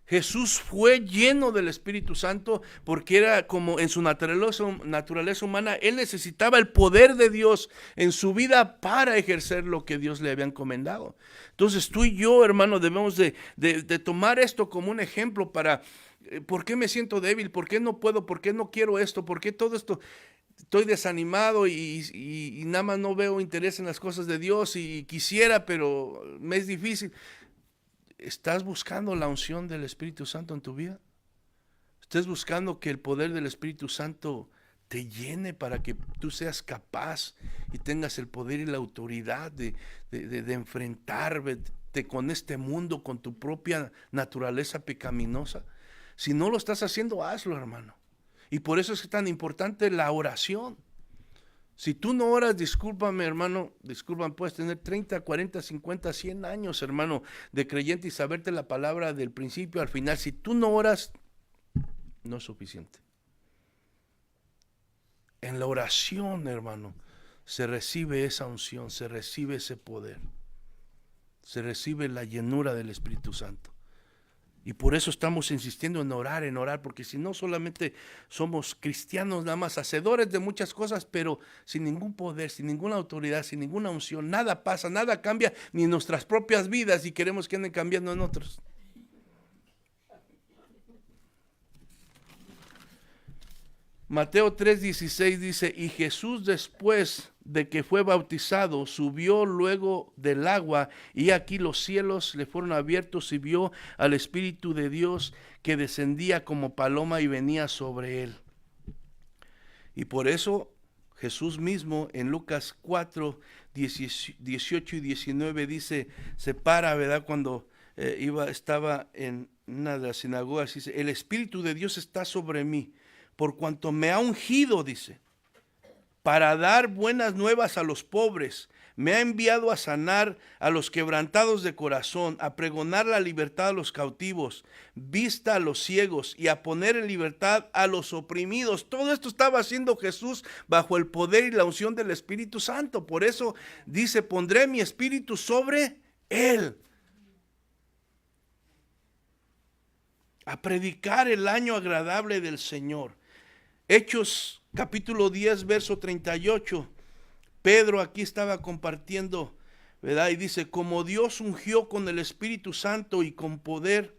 Jesús fue lleno del Espíritu Santo porque era como en su naturaleza humana, él necesitaba el poder de Dios en su vida para ejercer lo que Dios le había encomendado. Entonces tú y yo, hermano, debemos de tomar esto como un ejemplo para, ¿por qué me siento débil? ¿Por qué no puedo? ¿Por qué no quiero esto? ¿Por qué todo esto? Estoy desanimado y nada más no veo interés en las cosas de Dios y quisiera, pero me es difícil. ¿Estás buscando la unción del Espíritu Santo en tu vida? ¿Estás buscando que el poder del Espíritu Santo te llene para que tú seas capaz y tengas el poder y la autoridad de enfrentarte con este mundo, con tu propia naturaleza pecaminosa? Si no lo estás haciendo, hazlo, hermano. Y por eso es tan importante la oración. Si tú no oras, discúlpame, hermano, puedes tener 30, 40, 50, 100 años, hermano, de creyente y saberte la palabra del principio al final. Si tú no oras, no es suficiente. En la oración, hermano, se recibe esa unción, se recibe ese poder, se recibe la llenura del Espíritu Santo. Y por eso estamos insistiendo en orar, porque si no solamente somos cristianos nada más, hacedores de muchas cosas, pero sin ningún poder, sin ninguna autoridad, sin ninguna unción, nada pasa, nada cambia, ni en nuestras propias vidas, y queremos que anden cambiando en otros. Mateo 3:16 dice, y Jesús después de que fue bautizado, subió luego del agua, y aquí los cielos le fueron abiertos y vio al Espíritu de Dios que descendía como paloma y venía sobre él. Y por eso Jesús mismo en Lucas 4, 18 y 19 dice, se para, ¿verdad? Cuando estaba en una de las sinagogas, dice, el Espíritu de Dios está sobre mí, por cuanto me ha ungido, dice, para dar buenas nuevas a los pobres. Me ha enviado a sanar a los quebrantados de corazón, a pregonar la libertad a los cautivos, vista a los ciegos y a poner en libertad a los oprimidos. Todo esto estaba haciendo Jesús bajo el poder y la unción del Espíritu Santo. Por eso dice, pondré mi espíritu sobre él. A predicar el año agradable del Señor. Hechos capítulo 10, verso 38. Pedro aquí estaba compartiendo, ¿verdad? Y dice, como Dios ungió con el Espíritu Santo y con poder,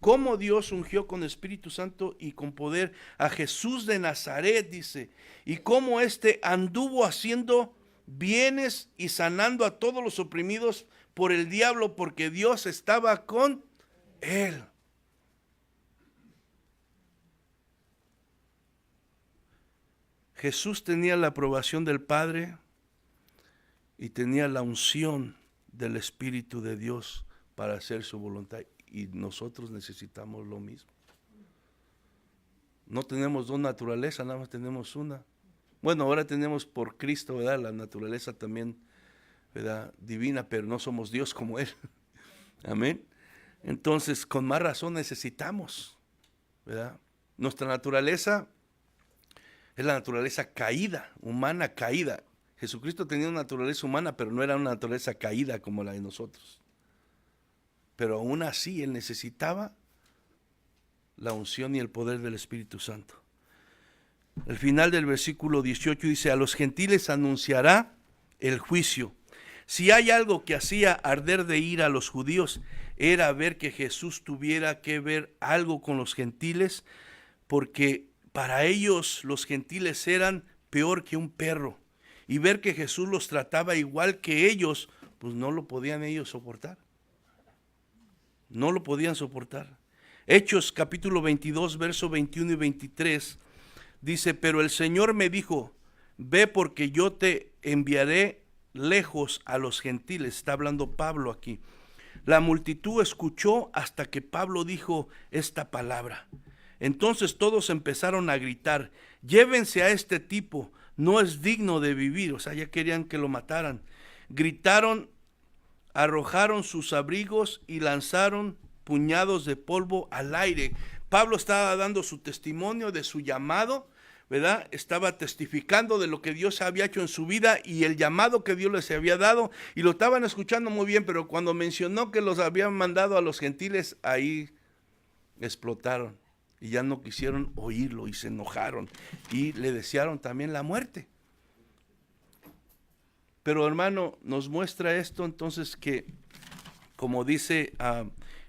como Dios ungió con el Espíritu Santo y con poder a Jesús de Nazaret, dice, y como éste anduvo haciendo bienes y sanando a todos los oprimidos por el diablo, porque Dios estaba con él. Jesús tenía la aprobación del Padre y tenía la unción del Espíritu de Dios para hacer su voluntad. Y nosotros necesitamos lo mismo. No tenemos dos naturalezas, nada más tenemos una. Bueno, ahora tenemos por Cristo, ¿verdad? La naturaleza también, ¿verdad? Divina, pero no somos Dios como Él. Amén. Entonces, con más razón necesitamos, ¿verdad? Nuestra naturaleza es la naturaleza caída, humana caída. Jesucristo tenía una naturaleza humana, pero no era una naturaleza caída como la de nosotros. Pero aún así, Él necesitaba la unción y el poder del Espíritu Santo. El final del versículo 18 dice, a los gentiles anunciará el juicio. Si hay algo que hacía arder de ira a los judíos, era ver que Jesús tuviera que ver algo con los gentiles, porque para ellos los gentiles eran peor que un perro. Y ver que Jesús los trataba igual que ellos, pues no lo podían ellos soportar. No lo podían soportar. Hechos capítulo 22, verso 21 y 23, Dice, pero el Señor me dijo, ve porque yo te enviaré lejos a los gentiles. Está hablando Pablo aquí. La multitud escuchó hasta que Pablo dijo esta palabra. Entonces todos empezaron a gritar, llévense a este tipo, no es digno de vivir. O sea, ya querían que lo mataran. Gritaron, arrojaron sus abrigos y lanzaron puñados de polvo al aire. Pablo estaba dando su testimonio de su llamado, ¿verdad? Estaba testificando de lo que Dios había hecho en su vida y el llamado que Dios les había dado, y lo estaban escuchando muy bien, pero cuando mencionó que los habían mandado a los gentiles, ahí explotaron y ya no quisieron oírlo y se enojaron y le desearon también la muerte. Pero hermano, nos muestra esto entonces que, como dice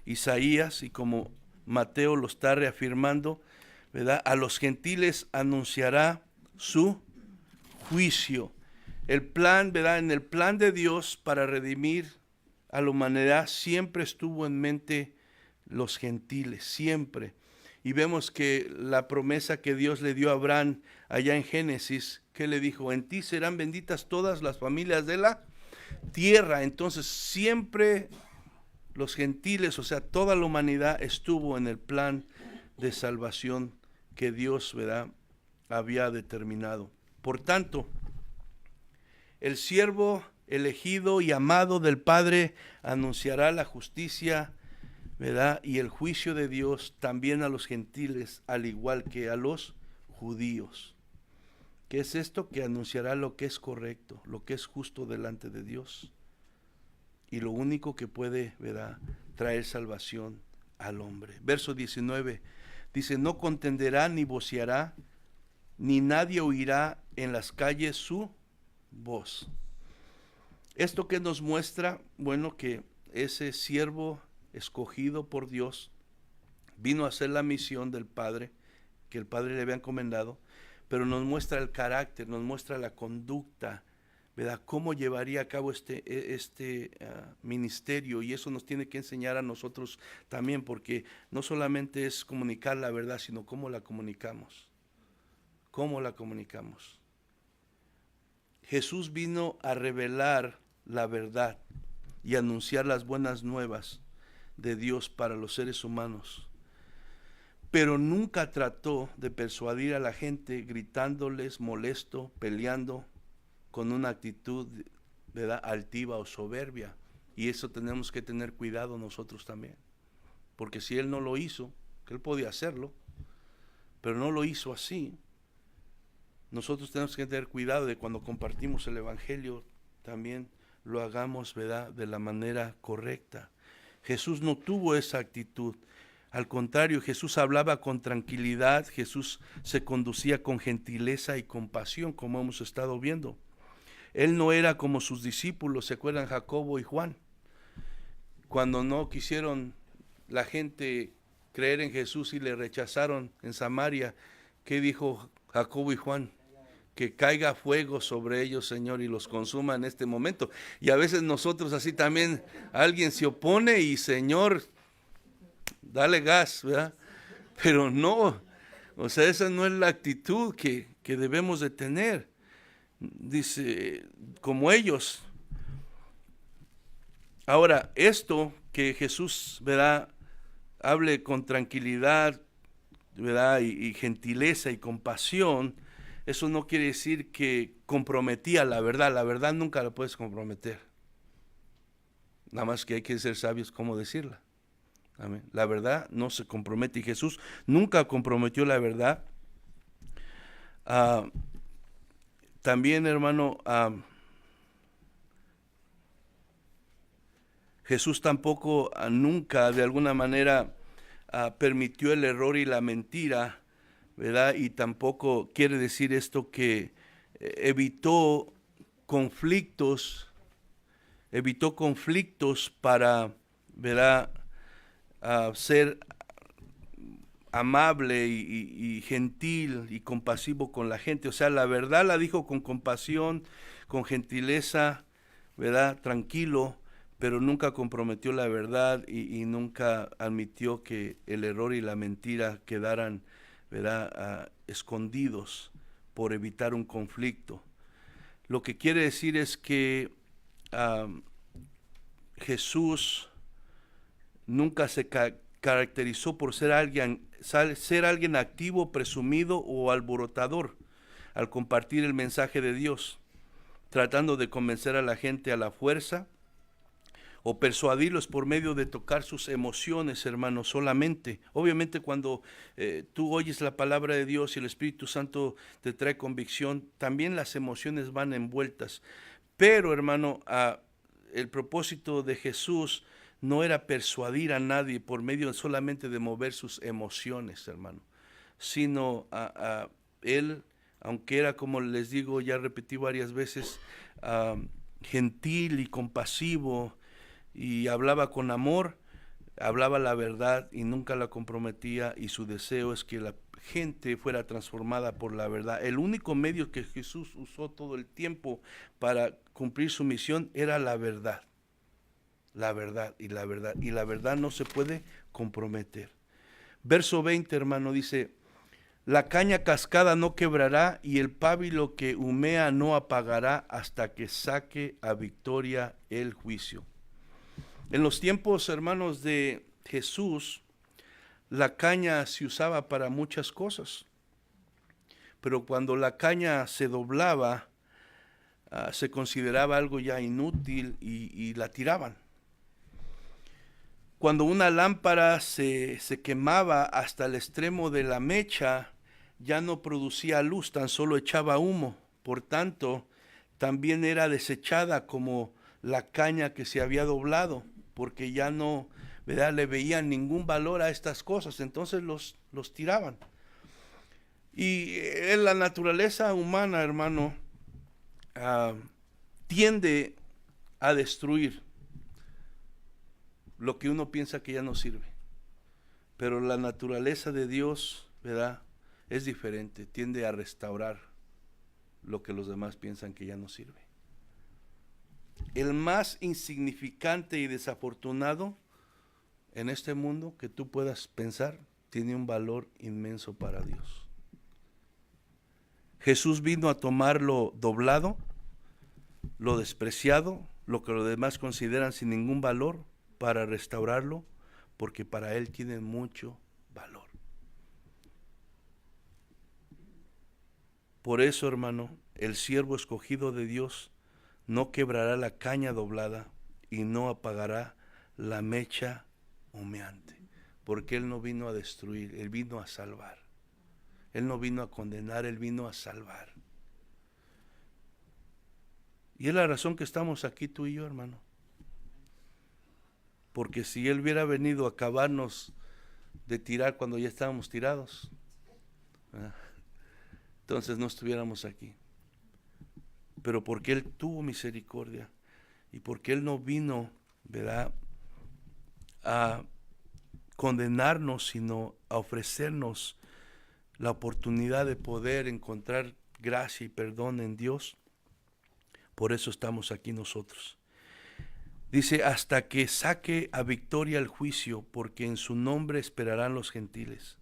Isaías y como Mateo lo está reafirmando, ¿verdad? A los gentiles anunciará su juicio. El plan, ¿verdad? En el plan de Dios para redimir a la humanidad siempre estuvo en mente los gentiles, siempre. Y vemos que la promesa que Dios le dio a Abraham allá en Génesis, que le dijo, en ti serán benditas todas las familias de la tierra. Entonces siempre los gentiles, o sea, toda la humanidad estuvo en el plan de salvación que Dios, ¿verdad?, había determinado. Por tanto, el siervo elegido y amado del Padre anunciará la justicia, ¿verdad?, y el juicio de Dios también a los gentiles, al igual que a los judíos. ¿Qué es esto? Que anunciará lo que es correcto, lo que es justo delante de Dios, y lo único que puede, ¿verdad?, traer salvación al hombre. Verso 19 dice, no contenderá ni voceará, ni nadie oirá en las calles su voz. Esto que nos muestra, bueno, que ese siervo escogido por Dios vino a hacer la misión del Padre, que el Padre le había encomendado, pero nos muestra el carácter, nos muestra la conducta, ¿verdad? Cómo llevaría a cabo este ministerio, y eso nos tiene que enseñar a nosotros también, porque no solamente es comunicar la verdad, sino cómo la comunicamos. ¿Cómo la comunicamos? Jesús vino a revelar la verdad y anunciar las buenas nuevas de Dios para los seres humanos, pero nunca trató de persuadir a la gente gritándoles, molesto, peleando, con una actitud, ¿verdad?, altiva o soberbia. Y eso tenemos que tener cuidado nosotros también, porque si Él no lo hizo, que Él podía hacerlo, pero no lo hizo así, nosotros tenemos que tener cuidado de cuando compartimos el Evangelio, también lo hagamos, ¿verdad?, de la manera correcta. Jesús no tuvo esa actitud. Al contrario, Jesús hablaba con tranquilidad, Jesús se conducía con gentileza y compasión, como hemos estado viendo. Él no era como sus discípulos, ¿se acuerdan? Jacobo y Juan. Cuando no quisieron la gente creer en Jesús y le rechazaron en Samaria, ¿qué dijo Jacobo y Juan? Que caiga fuego sobre ellos, Señor, y los consuma en este momento. Y a veces nosotros así también, alguien se opone y, Señor, dale gas, ¿verdad? Pero no, o sea, esa no es la actitud que debemos de tener. Dice, como ellos. Ahora, esto que Jesús, ¿verdad?, hable con tranquilidad, ¿verdad?, y gentileza y compasión, eso no quiere decir que comprometía la verdad nunca la puedes comprometer. Nada más que hay que ser sabios cómo decirla. Amén. La verdad no se compromete, y Jesús nunca comprometió la verdad. También, hermano, Jesús tampoco nunca de alguna manera permitió el error y la mentira, ¿verdad? Y tampoco quiere decir esto que evitó conflictos para, ¿verdad?, ser amable y gentil y compasivo con la gente. O sea, la verdad la dijo con compasión, con gentileza, ¿verdad?, tranquilo, pero nunca comprometió la verdad y nunca admitió que el error y la mentira quedaran, ¿verdad? Escondidos por evitar un conflicto. Lo que quiere decir es que Jesús nunca se caracterizó por ser alguien activo, presumido o alborotador al compartir el mensaje de Dios, tratando de convencer a la gente a la fuerza o persuadirlos por medio de tocar sus emociones, hermanos, solamente. Obviamente cuando tú oyes la palabra de Dios y el Espíritu Santo te trae convicción, también las emociones van envueltas. Pero, hermano, el propósito de Jesús no era persuadir a nadie por medio solamente de mover sus emociones, hermano, sino Él, aunque era, como les digo, ya repetí varias veces, gentil y compasivo, y hablaba con amor, hablaba la verdad y nunca la comprometía, y su deseo es que la gente fuera transformada por la verdad. El único medio que Jesús usó todo el tiempo para cumplir su misión era la verdad. La verdad y la verdad. Y la verdad no se puede comprometer. Verso 20, hermano, dice: la caña cascada no quebrará y el pábilo que humea no apagará hasta que saque a victoria el juicio. En los tiempos, hermanos, de Jesús, la caña se usaba para muchas cosas, pero cuando la caña se doblaba, se consideraba algo ya inútil y la tiraban. Cuando una lámpara se quemaba hasta el extremo de la mecha, ya no producía luz, tan solo echaba humo. Por tanto, también era desechada como la caña que se había doblado, porque ya no, ¿verdad?, le veían ningún valor a estas cosas, entonces los tiraban. Y en la naturaleza humana, hermano, tiende a destruir lo que uno piensa que ya no sirve. Pero la naturaleza de Dios, ¿verdad?, es diferente, tiende a restaurar lo que los demás piensan que ya no sirve. El más insignificante y desafortunado en este mundo que tú puedas pensar tiene un valor inmenso para Dios. Jesús vino a tomar lo doblado, lo despreciado, lo que los demás consideran sin ningún valor, para restaurarlo, porque para Él tiene mucho valor. Por eso, hermano, el siervo escogido de Dios no quebrará la caña doblada y no apagará la mecha humeante, porque Él no vino a destruir, Él vino a salvar. Él no vino a condenar, Él vino a salvar. Y es la razón que estamos aquí tú y yo, hermano. Porque si Él hubiera venido a acabarnos de tirar cuando ya estábamos tirados, entonces no estuviéramos aquí. Pero porque Él tuvo misericordia y porque Él no vino, ¿verdad?, a condenarnos, sino a ofrecernos la oportunidad de poder encontrar gracia y perdón en Dios. Por eso estamos aquí nosotros. Dice: hasta que saque a victoria el juicio, porque en su nombre esperarán los gentiles.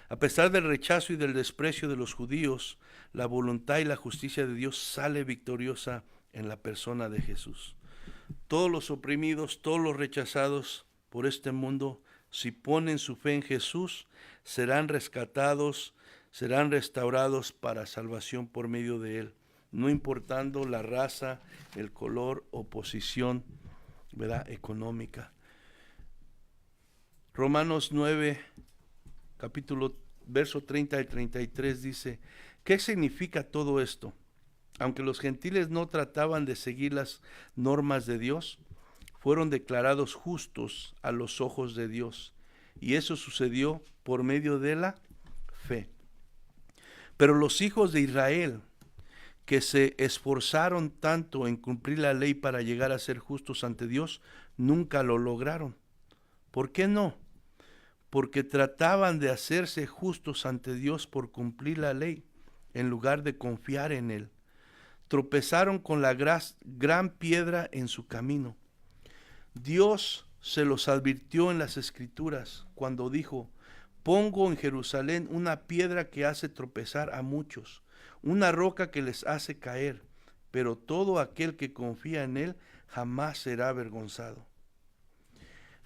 A pesar del rechazo y del desprecio de los judíos, la voluntad y la justicia de Dios sale victoriosa en la persona de Jesús. Todos los oprimidos, todos los rechazados por este mundo, si ponen su fe en Jesús, serán rescatados, serán restaurados para salvación por medio de Él, no importando la raza, el color o posición, ¿verdad?, económica. Romanos 9, verso 30 y 33 dice: ¿qué significa todo esto? Aunque los gentiles no trataban de seguir las normas de Dios, fueron declarados justos a los ojos de Dios, y eso sucedió por medio de la fe. Pero los hijos de Israel, que se esforzaron tanto en cumplir la ley para llegar a ser justos ante Dios, nunca lo lograron. ¿Por qué no? Porque trataban de hacerse justos ante Dios por cumplir la ley, en lugar de confiar en Él. Tropezaron con la gran piedra en su camino. Dios se los advirtió en las Escrituras cuando dijo: pongo en Jerusalén una piedra que hace tropezar a muchos, una roca que les hace caer, pero todo aquel que confía en él jamás será avergonzado.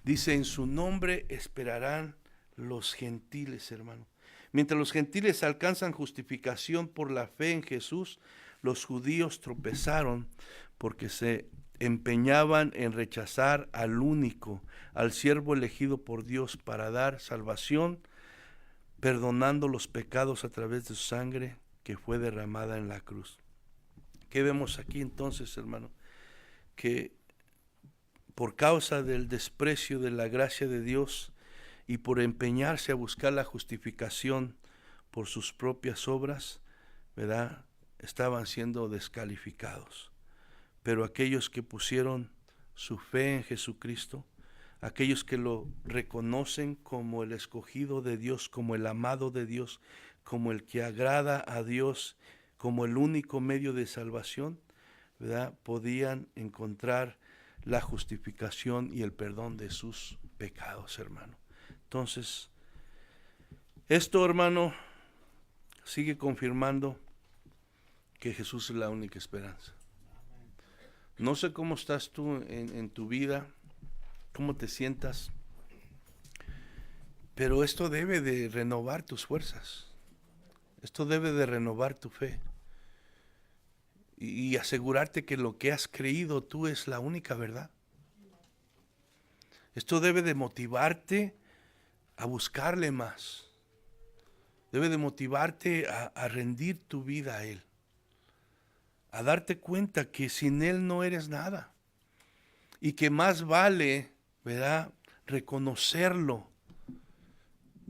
Dice, en su nombre esperarán los gentiles, hermano. Mientras los gentiles alcanzan justificación por la fe en Jesús, los judíos tropezaron porque se empeñaban en rechazar al único, al siervo elegido por Dios para dar salvación, perdonando los pecados a través de su sangre que fue derramada en la cruz. ¿Qué vemos aquí entonces, hermano? Que por causa del desprecio de la gracia de Dios y por empeñarse a buscar la justificación por sus propias obras, ¿verdad?, estaban siendo descalificados. Pero aquellos que pusieron su fe en Jesucristo, aquellos que lo reconocen como el escogido de Dios, como el amado de Dios, como el que agrada a Dios, como el único medio de salvación, ¿verdad?, podían encontrar la justificación y el perdón de sus pecados, hermano. Entonces, esto, hermano, sigue confirmando que Jesús es la única esperanza. No sé cómo estás tú en tu vida, cómo te sientas, pero esto debe de renovar tus fuerzas. Esto debe de renovar tu fe. Y asegurarte que lo que has creído tú es la única verdad. Esto debe de motivarte a buscarle más. Debe de motivarte a rendir tu vida a Él. A darte cuenta que sin Él no eres nada. Y que más vale, ¿verdad?, reconocerlo.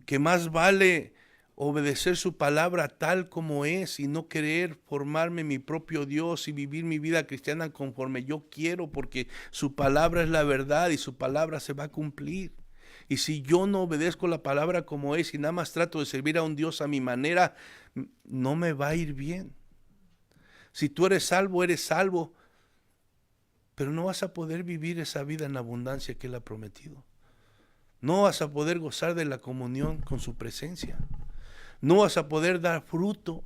Que más vale obedecer su palabra tal como es y no querer formarme mi propio Dios y vivir mi vida cristiana conforme yo quiero, porque su palabra es la verdad y su palabra se va a cumplir. Y si yo no obedezco la palabra como es y nada más trato de servir a un Dios a mi manera, no me va a ir bien. Si tú eres salvo, pero no vas a poder vivir esa vida en abundancia que Él ha prometido. No vas a poder gozar de la comunión con su presencia. No vas a poder dar fruto.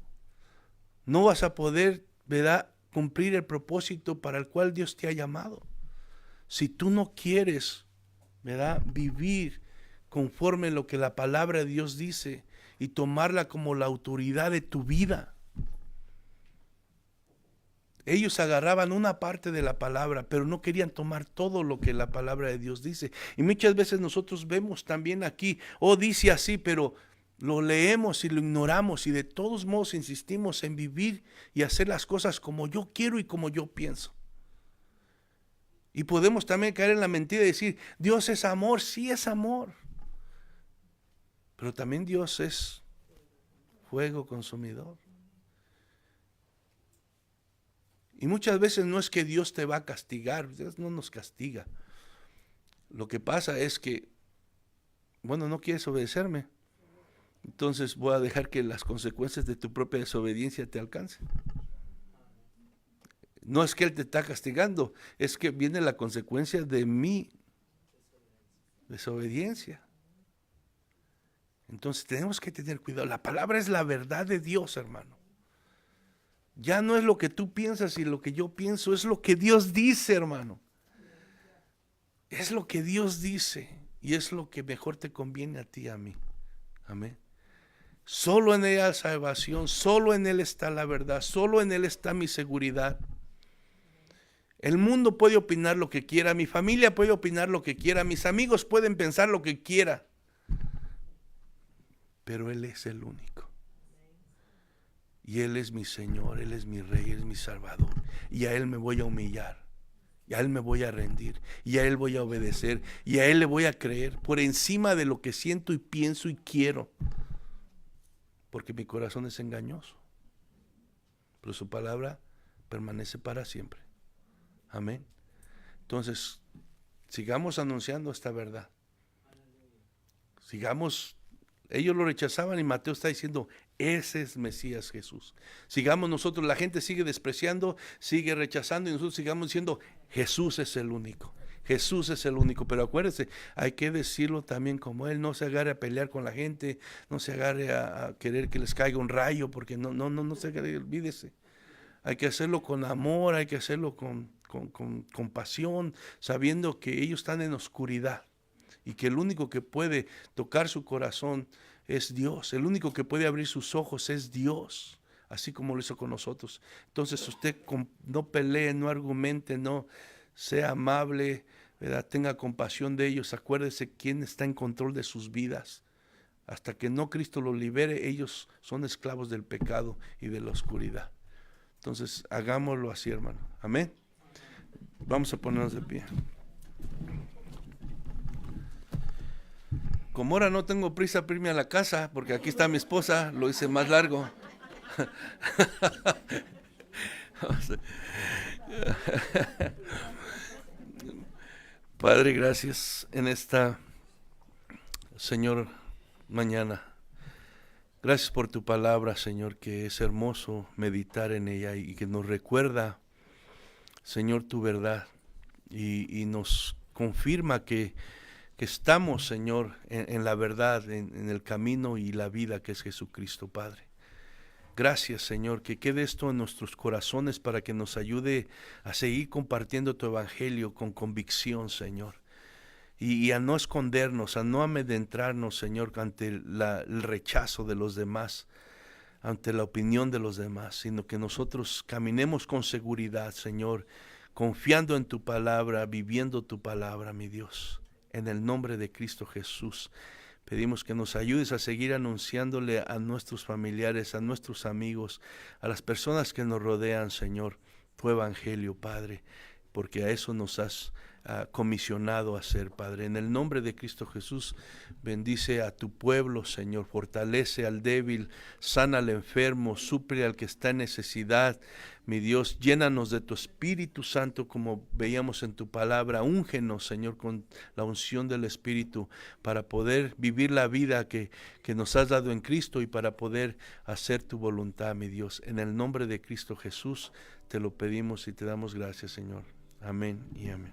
No vas a poder, ¿verdad?, cumplir el propósito para el cual Dios te ha llamado. Si tú no quieres, ¿verdad?, vivir conforme a lo que la palabra de Dios dice y tomarla como la autoridad de tu vida. Ellos agarraban una parte de la palabra, pero no querían tomar todo lo que la palabra de Dios dice. Y muchas veces nosotros vemos también aquí, dice así, pero lo leemos y lo ignoramos y de todos modos insistimos en vivir y hacer las cosas como yo quiero y como yo pienso. Y podemos también caer en la mentira y decir, Dios es amor, sí es amor. Pero también Dios es fuego consumidor. Y muchas veces no es que Dios te va a castigar, Dios no nos castiga. Lo que pasa es que, no quieres obedecerme. Entonces voy a dejar que las consecuencias de tu propia desobediencia te alcancen. No es que Él te está castigando, es que viene la consecuencia de mi desobediencia. Entonces tenemos que tener cuidado. La palabra es la verdad de Dios, hermano. Ya no es lo que tú piensas y lo que yo pienso, es lo que Dios dice, hermano. Es lo que Dios dice y es lo que mejor te conviene a ti y a mí. Amén. Solo en Él hay salvación, solo en Él está la verdad, solo en Él está mi seguridad. El mundo puede opinar lo que quiera, mi familia puede opinar lo que quiera, mis amigos pueden pensar lo que quiera, pero Él es el único. Y Él es mi Señor, Él es mi Rey, Él es mi Salvador. Y a Él me voy a humillar, y a Él me voy a rendir, y a Él voy a obedecer, y a Él le voy a creer por encima de lo que siento y pienso y quiero. Porque mi corazón es engañoso, pero su palabra permanece para siempre. Amén. Entonces, sigamos anunciando esta verdad. Sigamos. Ellos lo rechazaban y Mateo está diciendo, ese es Mesías Jesús. Sigamos nosotros, la gente sigue despreciando, sigue rechazando y nosotros sigamos diciendo, Jesús es el único. Jesús es el único, pero acuérdese, hay que decirlo también como Él. No se agarre a pelear con la gente, no se agarre a querer que les caiga un rayo, porque no se agarre, olvídese. Hay que hacerlo con amor, hay que hacerlo con pasión, sabiendo que ellos están en oscuridad y que el único que puede tocar su corazón es Dios. El único que puede abrir sus ojos es Dios, así como lo hizo con nosotros. Entonces usted no pelee, no argumente, no sea amable, ¿verdad? Tenga compasión de ellos. Acuérdese quién está en control de sus vidas. Hasta que no Cristo los libere, ellos son esclavos del pecado y de la oscuridad. Entonces, hagámoslo así, hermano. Amén. Vamos a ponernos de pie. Como ahora no tengo prisa para irme a la casa, porque aquí está mi esposa, lo hice más largo. Padre, gracias en esta, Señor, mañana. Gracias por tu palabra, Señor, que es hermoso meditar en ella y que nos recuerda, Señor, tu verdad y nos confirma que estamos, Señor, en la verdad, en el camino y la vida que es Jesucristo, Padre. Gracias, Señor, que quede esto en nuestros corazones para que nos ayude a seguir compartiendo tu evangelio con convicción, Señor. Y a no escondernos, a no amedrentarnos, Señor, ante el rechazo de los demás, ante la opinión de los demás, sino que nosotros caminemos con seguridad, Señor, confiando en tu palabra, viviendo tu palabra, mi Dios. En el nombre de Cristo Jesús, pedimos que nos ayudes a seguir anunciándole a nuestros familiares, a nuestros amigos, a las personas que nos rodean, Señor, tu evangelio, Padre, porque a eso nos has comisionado a hacer, Padre. En el nombre de Cristo Jesús, bendice a tu pueblo, Señor, fortalece al débil, sana al enfermo, suple al que está en necesidad. Mi Dios, llénanos de tu Espíritu Santo como veíamos en tu palabra. Úngenos, Señor, con la unción del Espíritu para poder vivir la vida que nos has dado en Cristo y para poder hacer tu voluntad, mi Dios. En el nombre de Cristo Jesús te lo pedimos y te damos gracias, Señor. Amén y amén.